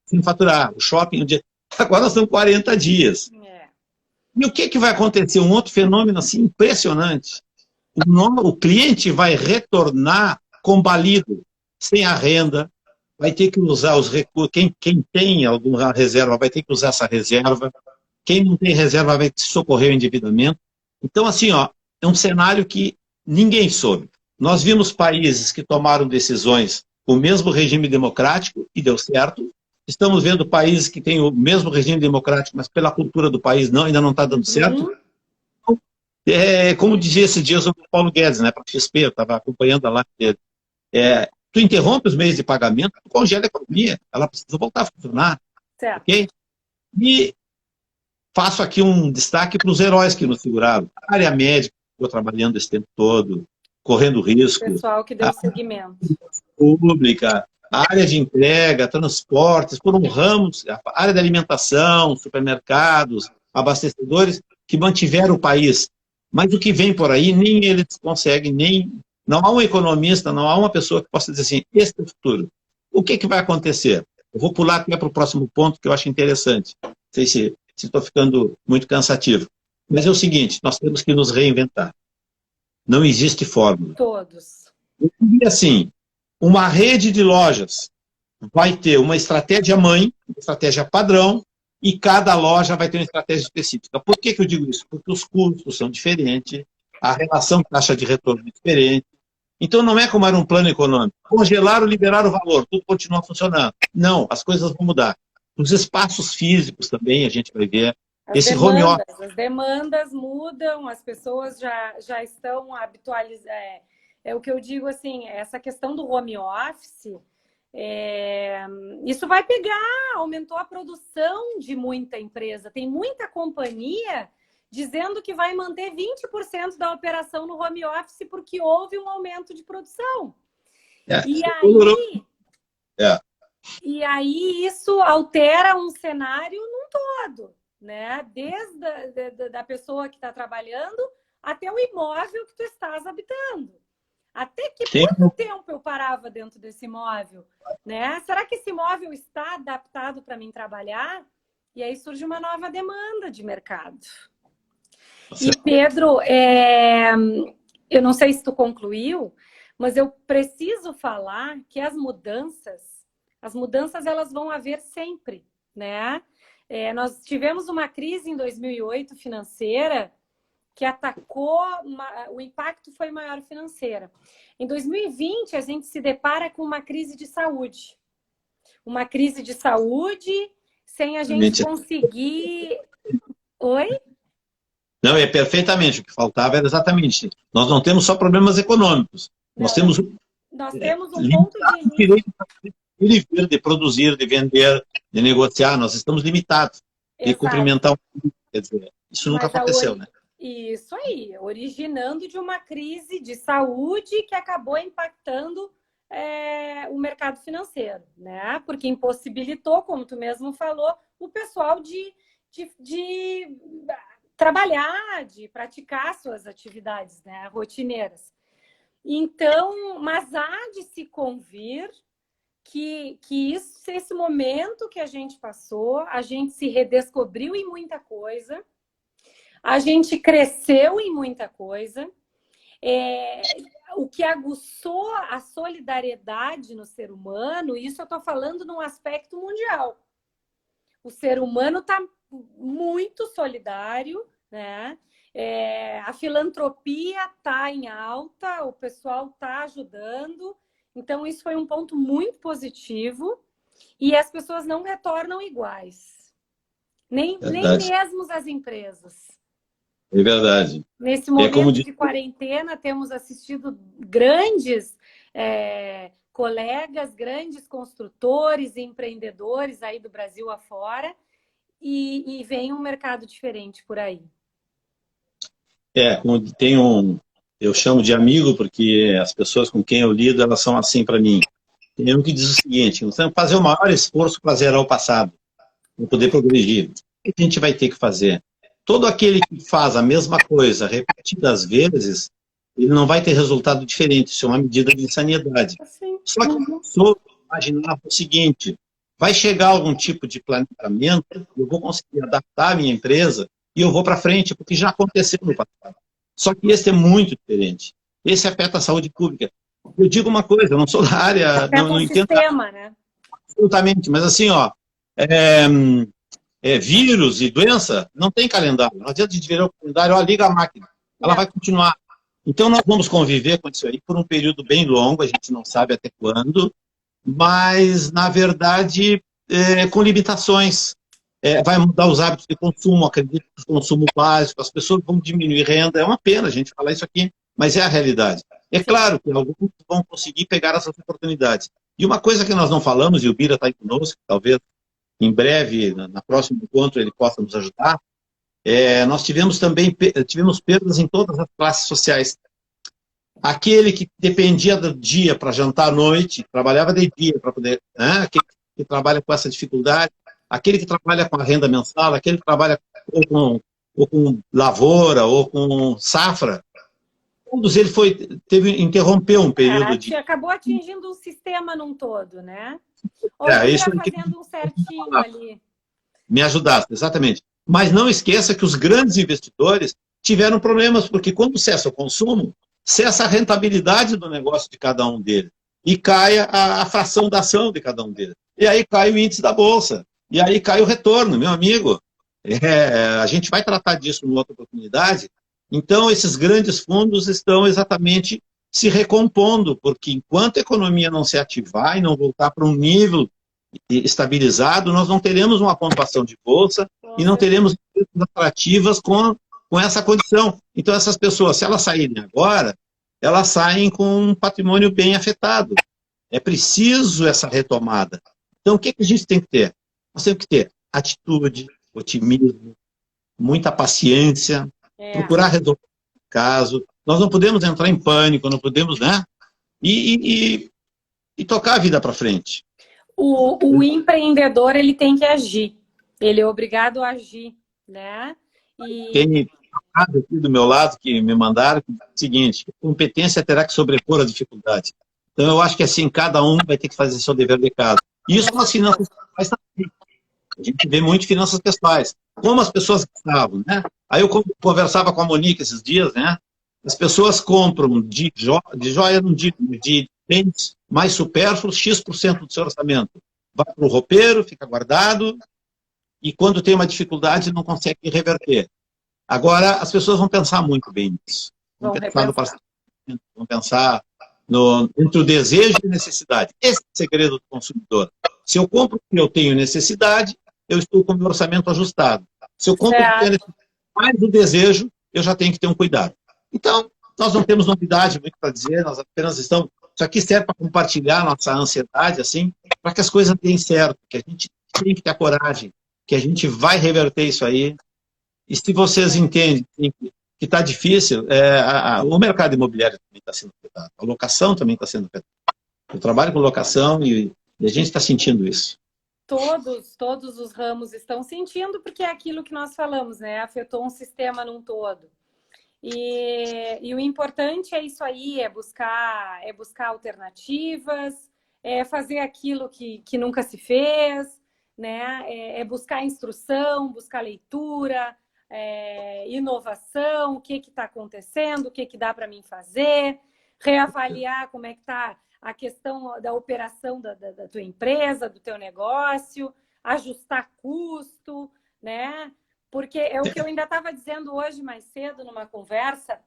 Sem faturar. O shopping, um dia. Agora são 40 dias. E o que vai acontecer? Um outro fenômeno assim impressionante. O cliente vai retornar combalido, sem a renda, vai ter que usar os recursos. Quem tem alguma reserva vai ter que usar essa reserva. Quem não tem reserva vai socorrer o endividamento. Então, assim, é um cenário que ninguém soube. Nós vimos países que tomaram decisões com o mesmo regime democrático e deu certo. Estamos vendo países que têm o mesmo regime democrático, mas pela cultura do país ainda não está dando certo. Como dizia esses dias o Paulo Guedes, né, para a XP, eu estava acompanhando a live dele. Tu interrompe os meios de pagamento, tu congela a economia, ela precisa voltar a funcionar. Certo. Okay? E faço aqui um destaque para os heróis que nos seguraram. A área médica ficou trabalhando esse tempo todo, correndo risco. O pessoal que deu seguimento. Pública, a área de entrega, transportes, foram ramos, a área da alimentação, supermercados, abastecedores, que mantiveram o país. Mas o que vem por aí, nem eles conseguem, não há um economista, não há uma pessoa que possa dizer assim, esse é o futuro. O que vai acontecer? Eu vou pular até para o próximo ponto, que eu acho interessante. Não sei se estou ficando muito cansativo. Mas é o seguinte, nós temos que nos reinventar. Não existe fórmula. Todos. E assim, uma rede de lojas vai ter uma estratégia mãe, uma estratégia padrão, e cada loja vai ter uma estratégia específica. Por que eu digo isso? Porque os custos são diferentes, a relação taxa de retorno é diferente. Então não é como era um plano econômico. Congelar ou liberar o valor, tudo continua funcionando. Não, as coisas vão mudar. Os espaços físicos também a gente vai ver. As demandas mudam, as pessoas já estão habitualizadas. É o que eu digo assim, essa questão do home office, isso vai pegar, aumentou a produção de muita empresa. Tem muita companhia dizendo que vai manter 20% da operação no home office porque houve um aumento de produção. E aí isso altera um cenário num todo, né? Desde da pessoa que está trabalhando até o imóvel que tu estás habitando. Até que Sim. quanto tempo eu parava dentro desse imóvel? Né? Será que esse imóvel está adaptado para mim trabalhar? E aí surge uma nova demanda de mercado. E, Pedro, eu não sei se tu concluiu, mas eu preciso falar que as mudanças elas vão haver sempre, né? Nós tivemos uma crise em 2008 financeira que atacou, o impacto foi maior financeira. Em 2020, a gente se depara com uma crise de saúde. Uma crise de saúde sem a gente conseguir... Oi? Não, é perfeitamente. O que faltava era exatamente. Nós não temos só problemas econômicos. Nós temos um ponto de direito de viver, de produzir, de vender, de negociar. Nós estamos limitados de cumprimentar o público. Quer dizer, isso nunca aconteceu, né? Isso aí, originando de uma crise de saúde que acabou impactando o mercado financeiro, né? Porque impossibilitou, como tu mesmo falou, o pessoal de trabalhar, de praticar suas atividades, né, rotineiras. Então, mas há de se convir que esse momento que a gente passou, a gente se redescobriu em muita coisa, a gente cresceu em muita coisa, o que aguçou a solidariedade no ser humano, isso eu estou falando num aspecto mundial. O ser humano está muito solidário, né? A filantropia está em alta, o pessoal está ajudando. Então, isso foi um ponto muito positivo e as pessoas não retornam iguais. Nem mesmo as empresas. É verdade. Nesse momento de quarentena, temos assistido grandes colegas, grandes construtores e empreendedores aí do Brasil afora e vem um mercado diferente por aí. Tem eu chamo de amigo porque as pessoas com quem eu lido, elas são assim para mim. Tem um que diz o seguinte: nós temos que fazer o maior esforço para zerar o passado, para poder progredir. O que a gente vai ter que fazer? Todo aquele que faz a mesma coisa repetidas vezes, ele não vai ter resultado diferente. Isso é uma medida de insanidade. Assim. Só que eu sou imaginar o seguinte: vai chegar algum tipo de planejamento, eu vou conseguir adaptar a minha empresa e eu vou para frente, porque já aconteceu no passado. Só que esse é muito diferente. Esse afeta a saúde pública. Eu digo uma coisa, eu não sou da área, não entendo sistema, né? Absolutamente, mas assim, vírus e doença não tem calendário. Não adianta a gente virar o calendário, liga a máquina. Ela vai continuar. Então nós vamos conviver com isso aí por um período bem longo, a gente não sabe até quando, mas, na verdade, com limitações. Vai mudar os hábitos de consumo, acredito que o consumo básico, as pessoas vão diminuir renda. É uma pena a gente falar isso aqui, mas é a realidade. É claro que alguns vão conseguir pegar essas oportunidades. E uma coisa que nós não falamos, e o Bira está aí conosco, talvez em breve, na próximo encontro, ele possa nos ajudar, nós tivemos perdas em todas as classes sociais. Aquele que dependia do dia para jantar à noite, trabalhava de dia para poder... Aquele que trabalha com essa dificuldade, aquele que trabalha com a renda mensal, aquele que trabalha ou com lavoura, ou com safra, todos ele interrompeu um período de... Acabou atingindo o sistema num todo, né? Ou isso fazendo um certinho ali. Me ajudasse, exatamente. Mas não esqueça que os grandes investidores tiveram problemas, porque quando cessa o consumo, cessa a rentabilidade do negócio de cada um deles. E cai a fração da ação de cada um deles. E aí cai o índice da Bolsa. E aí cai o retorno, meu amigo. A gente vai tratar disso numa outra oportunidade. Então, esses grandes fundos estão exatamente se recompondo, porque enquanto a economia não se ativar e não voltar para um nível estabilizado, nós não teremos uma pontuação de bolsa e não teremos empresas atrativas com essa condição. Então, essas pessoas, se elas saírem agora, elas saem com um patrimônio bem afetado. É preciso essa retomada. Então, o que a gente tem que ter? Nós temos que ter atitude, otimismo, muita paciência, procurar resolver o caso. Nós não podemos entrar em pânico, não podemos, né? E tocar a vida para frente. O empreendedor, ele tem que agir. Ele é obrigado a agir, né? recado aqui do meu lado que me mandaram, que é o seguinte: competência terá que sobrepor a dificuldade. Então, eu acho que assim, cada um vai ter que fazer seu dever de casa. Isso com as finanças pessoais também. A gente vê muito finanças pessoais. Como as pessoas gastavam, né? Aí eu conversava com a Monique esses dias, né? As pessoas compram de joia, não digo, de bens mais supérfluos, X% do seu orçamento. Vai para o roupeiro, fica guardado, e quando tem uma dificuldade não consegue reverter. Agora, as pessoas vão pensar muito bem nisso. Vão pensar no parcelamento, vão pensar entre o desejo e a necessidade. Esse é o segredo do consumidor. Se eu compro porque eu tenho necessidade, eu estou com o meu orçamento ajustado. Se eu compro porque eu tenho mais do desejo, eu já tenho que ter um cuidado. Então, nós não temos novidade muito para dizer, nós apenas estamos... Isso aqui serve para compartilhar nossa ansiedade, assim, para que as coisas deem certo, que a gente tem que ter a coragem, que a gente vai reverter isso aí. E se vocês entendem que está difícil, o mercado imobiliário também está sendo afetado, a locação também está sendo afetada. Eu trabalho com locação e a gente está sentindo isso. Todos os ramos estão sentindo, porque é aquilo que nós falamos, né? Afetou um sistema num todo. E o importante é isso aí, é buscar alternativas, é fazer aquilo que nunca se fez, né? É buscar instrução, buscar leitura, inovação, o que está acontecendo, o que dá para mim fazer, reavaliar como é que está a questão da operação da tua empresa, do teu negócio, ajustar custo, né? Porque é o que eu ainda estava dizendo hoje mais cedo numa conversa,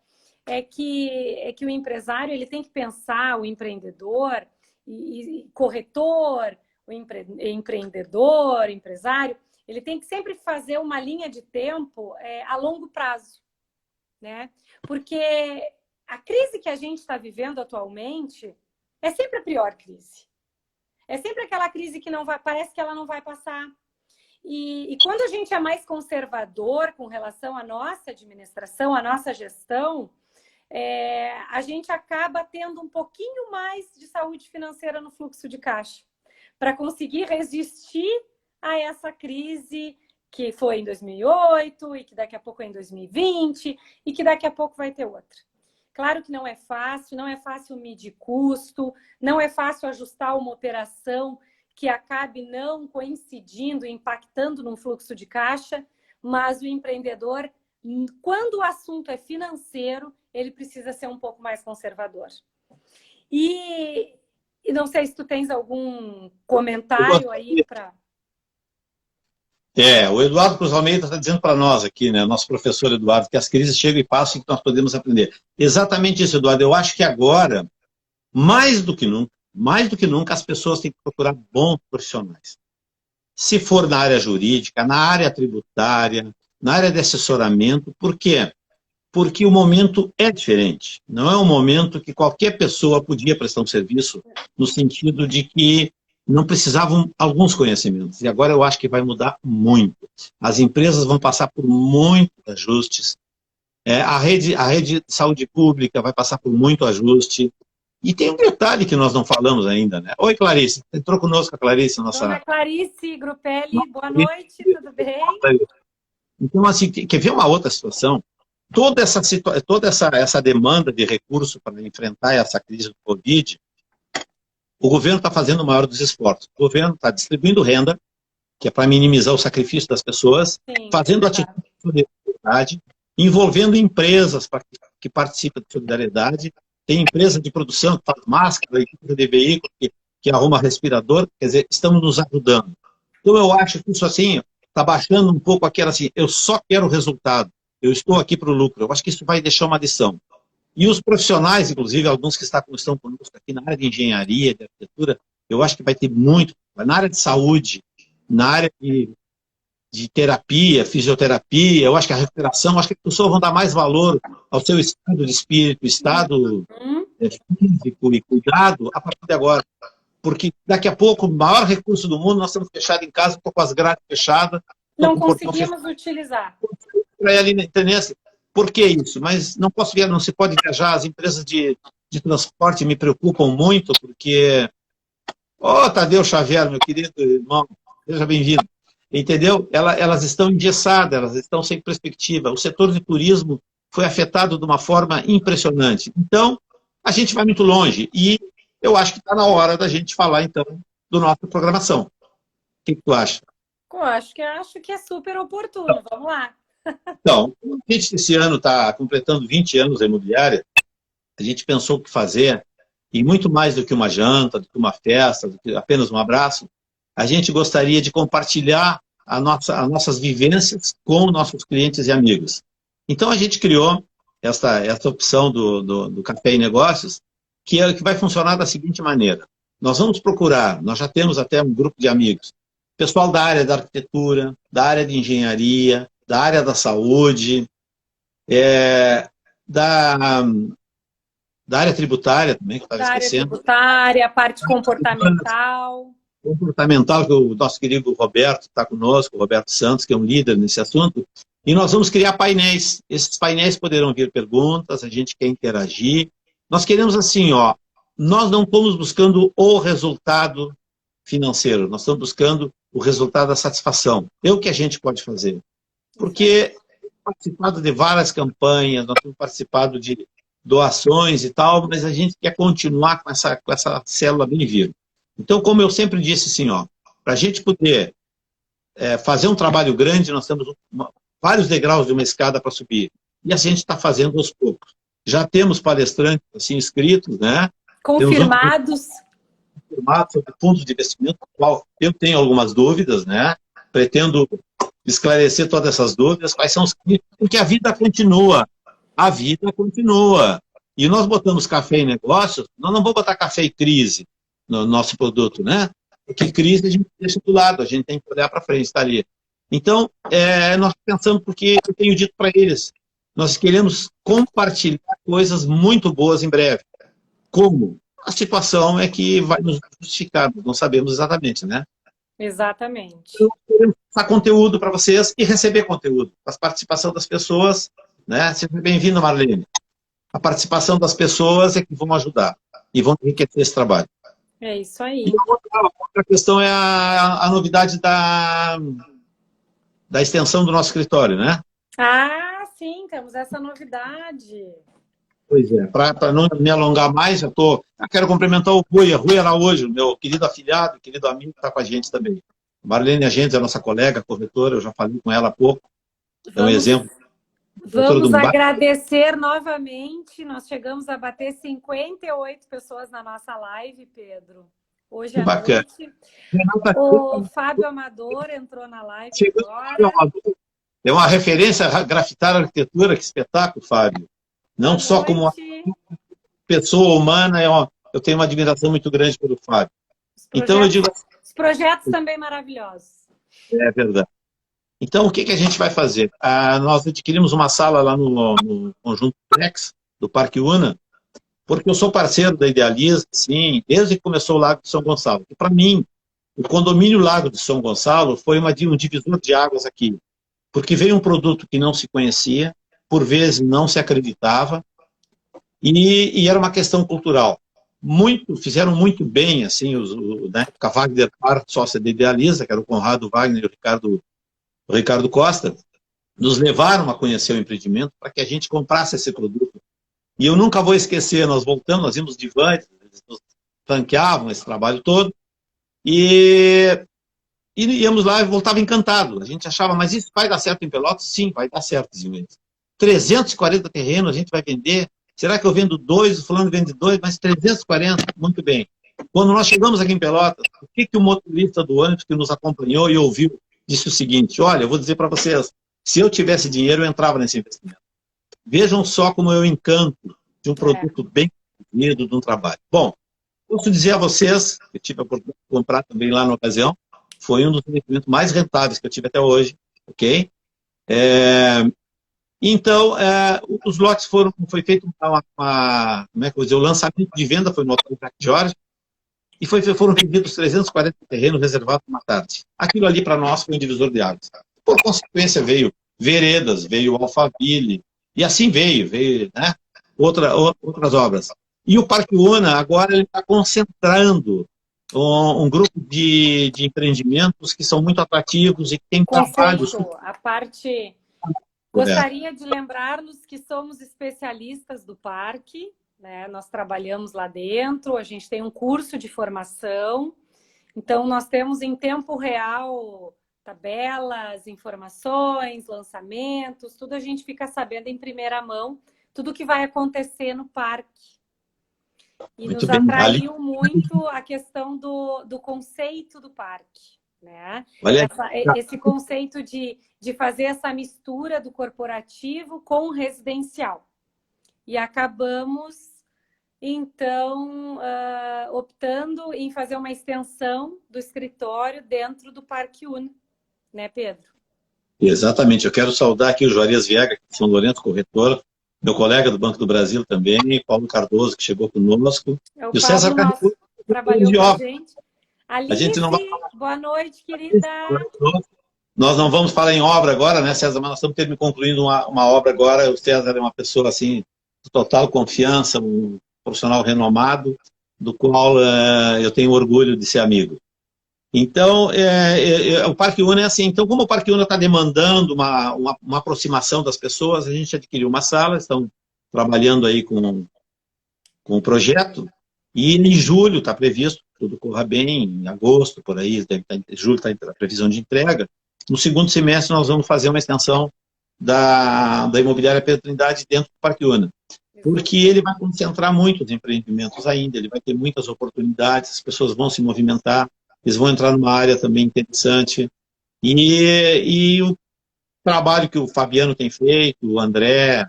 é que o empresário ele tem que pensar, o empreendedor, e corretor, o empreendedor, empresário, ele tem que sempre fazer uma linha de tempo a longo prazo, né? Porque a crise que a gente está vivendo atualmente é sempre a pior crise. É sempre aquela crise que parece que ela não vai passar. E quando a gente é mais conservador com relação à nossa administração, à nossa gestão, a gente acaba tendo um pouquinho mais de saúde financeira no fluxo de caixa para conseguir resistir a essa crise que foi em 2008 e que daqui a pouco é em 2020 e que daqui a pouco vai ter outra. Claro que não é fácil medir custo, não é fácil ajustar uma operação que acabe não coincidindo, impactando num fluxo de caixa, mas o empreendedor, quando o assunto é financeiro, ele precisa ser um pouco mais conservador. E não sei se tu tens algum comentário aí para... O Eduardo Cruz Almeida está dizendo para nós aqui, né, nosso professor Eduardo, que as crises chegam e passam e que nós podemos aprender. Exatamente isso, Eduardo. Eu acho que agora, mais do que nunca, as pessoas têm que procurar bons profissionais. Se for na área jurídica, na área tributária, na área de assessoramento. Por quê? Porque o momento é diferente. Não é um momento que qualquer pessoa podia prestar um serviço, no sentido de que não precisavam alguns conhecimentos. E agora eu acho que vai mudar muito. As empresas vão passar por muitos ajustes. A rede de saúde pública vai passar por muito ajuste. E tem um detalhe que nós não falamos ainda, né? Oi, Clarice. Entrou conosco a Clarice, nossa... Dona Clarice Grupelli, boa noite, tudo bem? Então, assim, quer ver uma outra situação? Toda essa demanda de recurso para enfrentar essa crise do Covid, o governo está fazendo o maior dos esforços. O governo está distribuindo renda, que é para minimizar o sacrifício das pessoas, sim, fazendo atitudes de solidariedade, envolvendo empresas que participam de solidariedade. Tem empresa de produção que faz máscara, empresa de veículo que arruma respirador, quer dizer, estamos nos ajudando. Então eu acho que isso assim está baixando um pouco aquela assim, eu só quero o resultado, eu estou aqui para o lucro. Eu acho que isso vai deixar uma lição. E os profissionais, inclusive, alguns que estão conosco aqui na área de engenharia, de arquitetura, eu acho que vai ter muito, na área de saúde, na área de terapia, fisioterapia, eu acho que a recuperação, acho que as pessoas vão dar mais valor ao seu estado de espírito, estado físico e cuidado a partir de agora. Porque daqui a pouco, o maior recurso do mundo, nós estamos fechados em casa, estou com as grades fechadas. Não conseguimos utilizar. Por que isso? Mas não posso viajar, não se pode viajar. As empresas de transporte me preocupam muito, porque... Tadeu Xavier, meu querido irmão, seja bem-vindo. entendeu? Elas estão engessadas, elas estão sem perspectiva. O setor de turismo foi afetado de uma forma impressionante. Então, a gente vai muito longe. E eu acho que está na hora da gente falar, então, do nossa programação. O que tu acha? Eu acho que é super oportuno. Vamos lá. Então, a gente esse ano está completando 20 anos da imobiliária. A gente pensou o que fazer, e muito mais do que uma janta, do que uma festa, do que apenas um abraço, a gente gostaria de compartilhar as nossas vivências com nossos clientes e amigos. Então, a gente criou essa opção do Café e Negócios, que vai funcionar da seguinte maneira. Nós vamos procurar, nós já temos até um grupo de amigos, pessoal da área da arquitetura, da área de engenharia, da área da saúde, da área tributária também, que estava esquecendo. Da área tributária, parte comportamental. Comportamental, que o nosso querido Roberto está conosco, o Roberto Santos, que é um líder nesse assunto, e nós vamos criar painéis. Esses painéis poderão vir perguntas, a gente quer interagir. Nós queremos assim, ó, nós não estamos buscando o resultado financeiro, nós estamos buscando o resultado da satisfação. É o que a gente pode fazer. Porque participado de várias campanhas, nós temos participado de doações e tal, mas a gente quer continuar com essa célula bem viva. Então, como eu sempre disse assim, ó, para a gente poder fazer um trabalho grande, nós temos vários degraus de uma escada para subir. E a gente está fazendo aos poucos. Já temos palestrantes assim, inscritos, né? Confirmados. Confirmados sobre fundos de investimento, qual eu tenho algumas dúvidas, né? Pretendo esclarecer todas essas dúvidas, quais são os... Porque a vida continua. A vida continua. E nós botamos café em negócios, nós não vamos botar café e crise no nosso produto, né? Porque crise a gente deixa do lado, a gente tem que olhar para frente, está ali. Então, nós pensamos, porque eu tenho dito para eles, nós queremos compartilhar coisas muito boas em breve. Como? A situação é que vai nos justificar, não sabemos exatamente, né? Exatamente. Então, queremos passar conteúdo para vocês e receber conteúdo. A participação das pessoas, né? Seja bem-vindo, Marlene. A participação das pessoas é que vão ajudar e vão enriquecer esse trabalho. É isso aí. E a outra questão é a novidade da extensão do nosso escritório, né? Ah, sim, temos essa novidade. Pois é, para não me alongar mais, eu quero cumprimentar o Rui Araújo, meu querido afilhado, querido amigo que está com a gente também. Marlene Agentes é a nossa colega, corretora, eu já falei com ela há pouco, é um exemplo. Vamos agradecer novamente, nós chegamos a bater 58 pessoas na nossa live, Pedro. Hoje à noite. O Fábio Amador entrou na live agora. É uma referência a grafitar a arquitetura, que espetáculo, Fábio. Não só como uma pessoa humana, eu tenho uma admiração muito grande pelo Fábio. Então eu digo... Os projetos também maravilhosos. É verdade. Então, o que a gente vai fazer? Nós adquirimos uma sala lá no Conjunto Plex, do Parque Una, porque eu sou parceiro da Idealiza, sim, desde que começou o Lago de São Gonçalo. E, para mim, o condomínio Lago de São Gonçalo foi um divisor de águas aqui, porque veio um produto que não se conhecia, por vezes não se acreditava, e era uma questão cultural. Fizeram muito bem, assim, né, a Wagner Part, sócia da Idealiza, que era o Conrado Wagner e o Ricardo Costa, nos levaram a conhecer o empreendimento para que a gente comprasse esse produto. E eu nunca vou esquecer, nós voltamos, nós vimos de van, eles nos franqueavam esse trabalho todo, e íamos lá e voltava encantado. A gente achava, mas isso vai dar certo em Pelotas? Sim, vai dar certo, diziam eles. 340 terrenos a gente vai vender. Será que eu vendo 2, o fulano vende 2, mas 340? Muito bem. Quando nós chegamos aqui em Pelotas, o que o motorista do ônibus que nos acompanhou e ouviu disse o seguinte: olha, eu vou dizer para vocês, se eu tivesse dinheiro, eu entrava nesse investimento. Vejam só como eu encanto de um produto bem construído, de um trabalho. Bom, posso dizer a vocês, que eu tive a oportunidade de comprar também lá na ocasião, foi um dos investimentos mais rentáveis que eu tive até hoje, ok? Então, os lotes foi feito como é que eu vou dizer, o lançamento de venda foi no Hotel Jack Jorge, e foram vendidos 340 terrenos reservados uma tarde. Aquilo ali para nós foi um divisor de águas. Por consequência veio veredas, veio Alphaville, e assim veio, né, outras obras. E o Parque Una agora ele está concentrando um grupo de empreendimentos que são muito atrativos e que tem trabalhos. Conceito, a parte... É. Gostaria de lembrar-nos que somos especialistas do parque, né? Nós trabalhamos lá dentro, a gente tem um curso de formação, então nós temos em tempo real tabelas, informações, lançamentos, tudo a gente fica sabendo em primeira mão, tudo que vai acontecer no parque. E Muito nos bem. atraiu muito a questão do conceito do parque. Né? Esse conceito de fazer essa mistura do corporativo com o residencial. E acabamos, então, optando em fazer uma extensão do escritório dentro do Parque Una. Né, Pedro? Exatamente. Eu quero saudar aqui o Juarez Viega, de São Lourenço, corretor, meu colega do Banco do Brasil também, Paulo Cardoso, que chegou conosco. E o César Cardoso trabalhou com a gente. Alice, a gente não vai... boa noite, querida. Nós não vamos falar em obra agora, né, César? Mas nós estamos concluindo uma obra agora. O César é uma pessoa, assim, de total confiança, um profissional renomado, do qual eu tenho orgulho de ser amigo. Então, o Parque Una é assim. Então, como o Parque Una está demandando uma aproximação das pessoas, a gente adquiriu uma sala, estão trabalhando aí com o projeto, e em julho está previsto, tudo corra bem, em agosto, por aí, julho está a previsão de entrega. No segundo semestre nós vamos fazer uma extensão da imobiliária Pedro Trindade dentro do Parque Una, porque ele vai concentrar muitos empreendimentos ainda, ele vai ter muitas oportunidades, as pessoas vão se movimentar, eles vão entrar numa área também interessante, e o trabalho que o Fabiano tem feito, o André,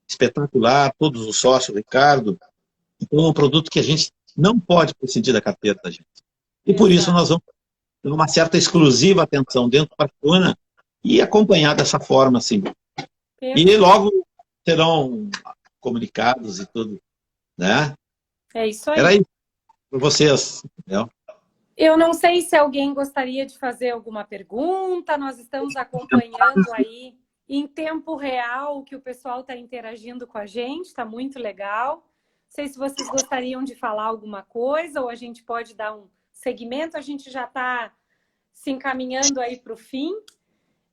espetacular, todos os sócios, o Ricardo, então é um produto que a gente não pode prescindir da carteira da gente. E por isso nós vamos ter uma certa exclusiva atenção dentro do Parque Una e acompanhar dessa forma, assim. E logo serão comunicados e tudo, né? É isso aí. Era isso para vocês, entendeu? Eu não sei se alguém gostaria de fazer alguma pergunta, nós estamos acompanhando aí em tempo real que o pessoal está interagindo com a gente, está muito legal. Não sei se vocês gostariam de falar alguma coisa ou a gente pode dar um segmento, a gente já está se encaminhando aí para o fim,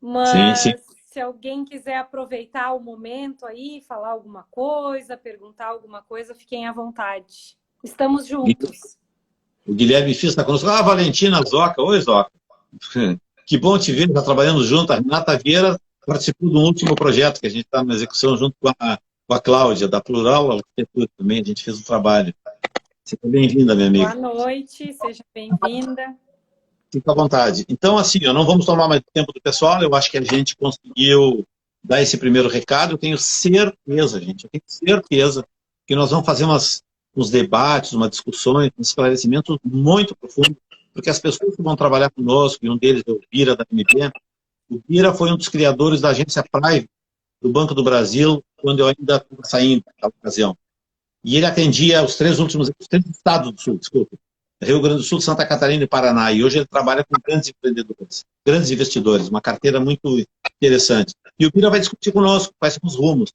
mas sim. Se alguém quiser aproveitar o momento aí, falar alguma coisa, perguntar alguma coisa, fiquem à vontade. Estamos juntos. O Guilherme Fis está conosco. Ah, Valentina Zoca. Oi, Zoca. Que bom te ver, está trabalhando junto. A Renata Vieira participou do último projeto que a gente está na execução junto com a Cláudia, da Plural Arquitetura também. A gente fez um trabalho. Seja bem-vinda, minha amiga. Boa noite, seja bem-vinda. Fica à vontade. Então, assim, não vamos tomar mais tempo do pessoal. Eu acho que a gente conseguiu dar esse primeiro recado. Eu tenho certeza, gente, que nós vamos fazer uns debates, umas discussões, uns esclarecimentos muito profundos, porque as pessoas que vão trabalhar conosco, e um deles é o Bira, da MB, o Bira foi um dos criadores da agência Private do Banco do Brasil, quando eu ainda estava saindo naquela ocasião. E ele atendia os três estados do Sul, desculpa, Rio Grande do Sul, Santa Catarina e Paraná, e hoje ele trabalha com grandes empreendedores, grandes investidores, uma carteira muito interessante. E o Bira vai discutir conosco, quais são os rumos.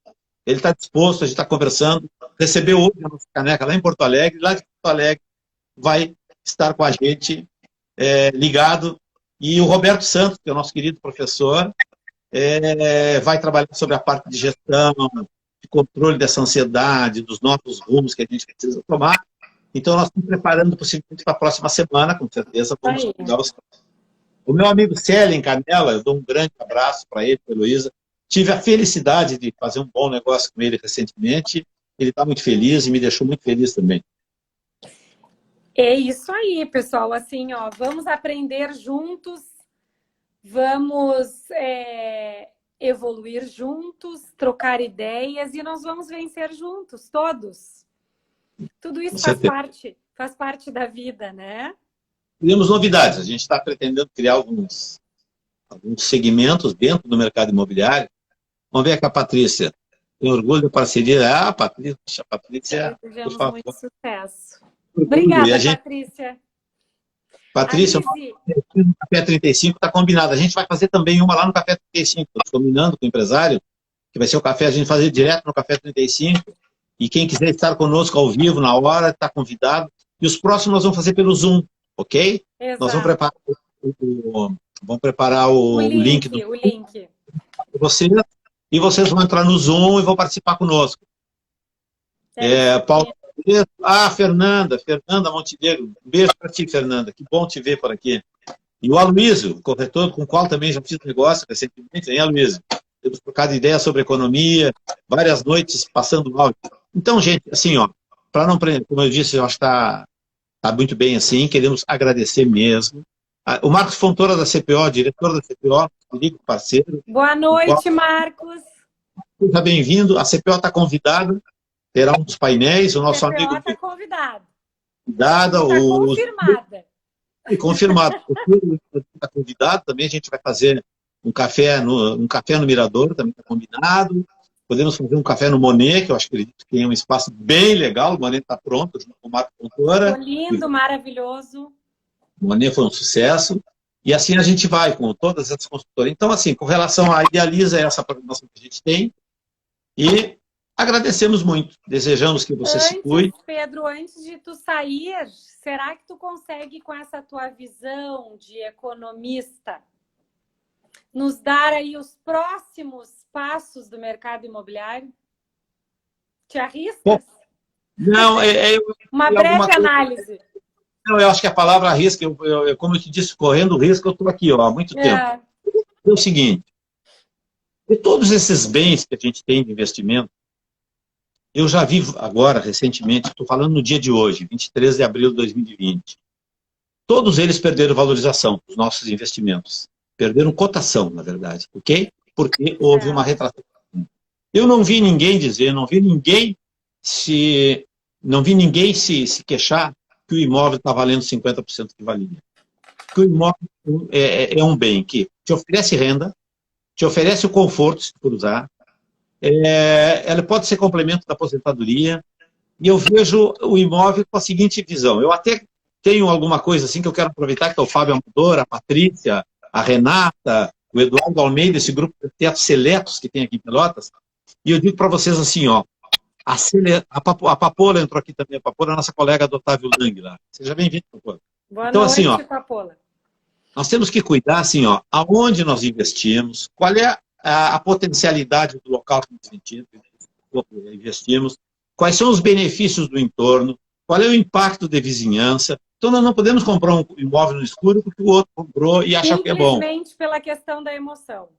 Ele está disposto, a gente está conversando, recebeu hoje a nossa caneca lá em Porto Alegre, lá de Porto Alegre vai estar com a gente ligado, e o Roberto Santos, que é o nosso querido professor, vai trabalhar sobre a parte de gestão, de controle dessa ansiedade, dos novos rumos que a gente precisa tomar. Então nós estamos preparando possivelmente para a próxima semana, com certeza vamos convidar vocês. O meu amigo Célio em Canela, eu dou um grande abraço para ele, para a Heloísa. Tive a felicidade de fazer um bom negócio com ele recentemente. Ele está muito feliz e me deixou muito feliz também. É isso aí, pessoal. Assim, ó, vamos aprender juntos, vamos evoluir juntos, trocar ideias e nós vamos vencer juntos, todos. Tudo isso faz parte da vida, né? Temos novidades. A gente está pretendendo criar alguns segmentos dentro do mercado imobiliário. Vamos ver aqui a Patrícia. Tem orgulho da parceria. Ah, Patrícia. Desejamos muito sucesso. Obrigada, Patrícia. Patrícia, o Café 35 está combinado. A gente vai fazer também uma lá no Café 35. Estou combinando com o empresário, que vai ser o café, a gente fazer direto no Café 35. E quem quiser estar conosco ao vivo, na hora, está convidado. E os próximos nós vamos fazer pelo Zoom, ok? Exato. Nós vamos preparar o link do o link. vocês, e vocês vão entrar no Zoom e vão participar conosco. Paulo, Fernanda Montenegro, um beijo para ti, Fernanda, que bom te ver por aqui. E o Aloysio, corretor com o qual também já fiz negócio recentemente, hein, Aloysio? Temos trocado ideias sobre economia, várias noites passando áudio. Então, gente, assim, ó, para não prender, como eu disse, eu acho que está muito bem assim, queremos agradecer mesmo. O Marcos Fontoura da CPO, diretor da CPO, querido parceiro. Boa noite, Marcos. Seja bem-vindo. A CPO está convidada, terá um dos painéis, o nosso amigo... A CPO está convidado. Está confirmada. Confirmado. O Pedro está convidado, também a gente vai fazer um café no Mirador, também está combinado. Podemos fazer um café no Monet, que eu acredito que é um espaço bem legal. O Monet está pronto, junto com o Marco Fontoura. Lindo, maravilhoso. O Monet foi um sucesso. E assim a gente vai com todas essas consultoras. Então, assim, com relação à Idealiza, é essa programação que a gente tem. E agradecemos muito. Desejamos que você se cuide. Pedro, antes de tu sair, será que tu consegue, com essa tua visão de economista, nos dar aí os próximos passos do mercado imobiliário? Te arriscas? Não, uma breve análise. Não, eu acho que a palavra arrisca, como eu te disse, correndo risco, eu estou aqui há muito tempo. É o seguinte, de todos esses bens que a gente tem de investimento, eu já vi agora, recentemente, estou falando no dia de hoje, 23 de abril de 2020, todos eles perderam valorização, os nossos investimentos. Perderam cotação, na verdade, ok? Porque houve uma retração. Eu não vi ninguém dizer, não vi ninguém se queixar que o imóvel está valendo 50% que valia. Que o imóvel é um bem que te oferece renda, te oferece o conforto, se for usar, ela pode ser complemento da aposentadoria, e eu vejo o imóvel com a seguinte visão. Eu até tenho alguma coisa assim que eu quero aproveitar, que é o Fábio Amador, a Patrícia, a Renata, o Eduardo Almeida, esse grupo de tetos seletos que tem aqui em Pelotas, e eu digo para vocês assim, ó, a Papola entrou aqui também, a Papola é a nossa colega do Otávio Lang lá. Seja bem-vindo, Papola. Boa noite, assim, ó, Papola. Nós temos que cuidar, assim, ó, aonde nós investimos, qual é a potencialidade do local que nós investimos, quais são os benefícios do entorno, qual é o impacto de vizinhança. Então, nós não podemos comprar um imóvel no escuro porque o outro comprou e acha que é bom. Simplesmente pela questão da emoção.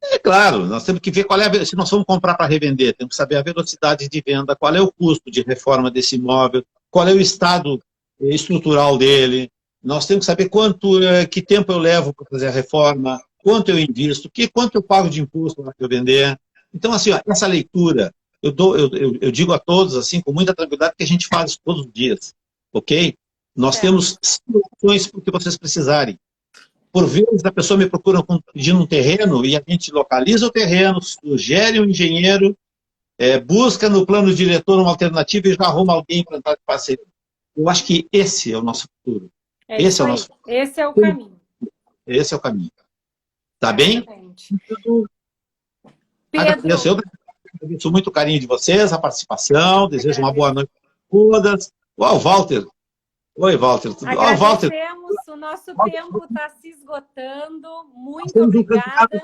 É claro, nós temos que ver qual é se nós vamos comprar para revender, temos que saber a velocidade de venda, qual é o custo de reforma desse imóvel, qual é o estado estrutural dele. Nós temos que saber que tempo eu levo para fazer a reforma, quanto eu invisto, quanto eu pago de imposto para eu vender. Então, assim, ó, essa leitura, eu digo a todos, assim, com muita tranquilidade, que a gente faz todos os dias, ok? Nós temos soluções para o que vocês precisarem. Por vezes, a pessoa me procura pedindo um terreno e a gente localiza o terreno, sugere um engenheiro, busca no plano diretor uma alternativa e já arruma alguém para entrar de parceria. Eu acho que esse é o nosso futuro. Esse é o nosso futuro. Esse é o caminho. Esse é o caminho. Tá bem? Pedro. Agradeço muito o carinho de vocês, a participação, desejo uma boa noite a todas. Ó, o Walter. Oi, Walter. Walter. O nosso tempo está se esgotando. Muito obrigada.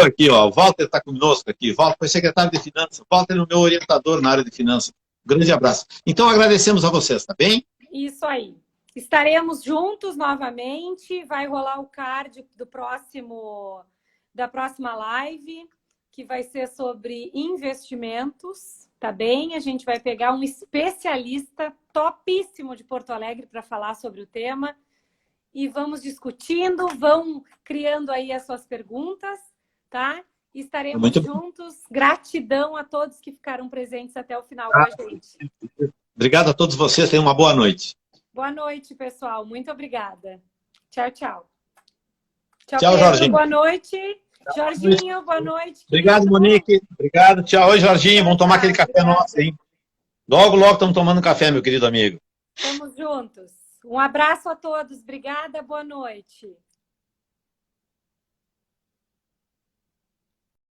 Aqui, ó. O Walter está conosco aqui. Walter foi secretário de Finanças. Walter é o meu orientador na área de finanças. Grande abraço. Então, agradecemos a vocês, tá bem? Isso aí. Estaremos juntos novamente. Vai rolar o card da próxima live, que vai ser sobre investimentos, tá bem? A gente vai pegar um especialista topíssimo de Porto Alegre para falar sobre o tema e vamos discutindo, vão criando aí as suas perguntas, tá? Estaremos juntos. Gratidão a todos que ficaram presentes até o final com a gente. Obrigado a todos vocês. Tenham uma boa noite. Boa noite, pessoal. Muito obrigada. Tchau, tchau. Tchau, Jorginho. Boa noite. Jorginho, boa noite. Obrigado, Monique. Obrigado. Tchau. Oi, Jorginho. Vamos tomar aquele café nosso, hein? Logo, logo estamos tomando café, meu querido amigo. Estamos juntos. Um abraço a todos. Obrigada. Boa noite.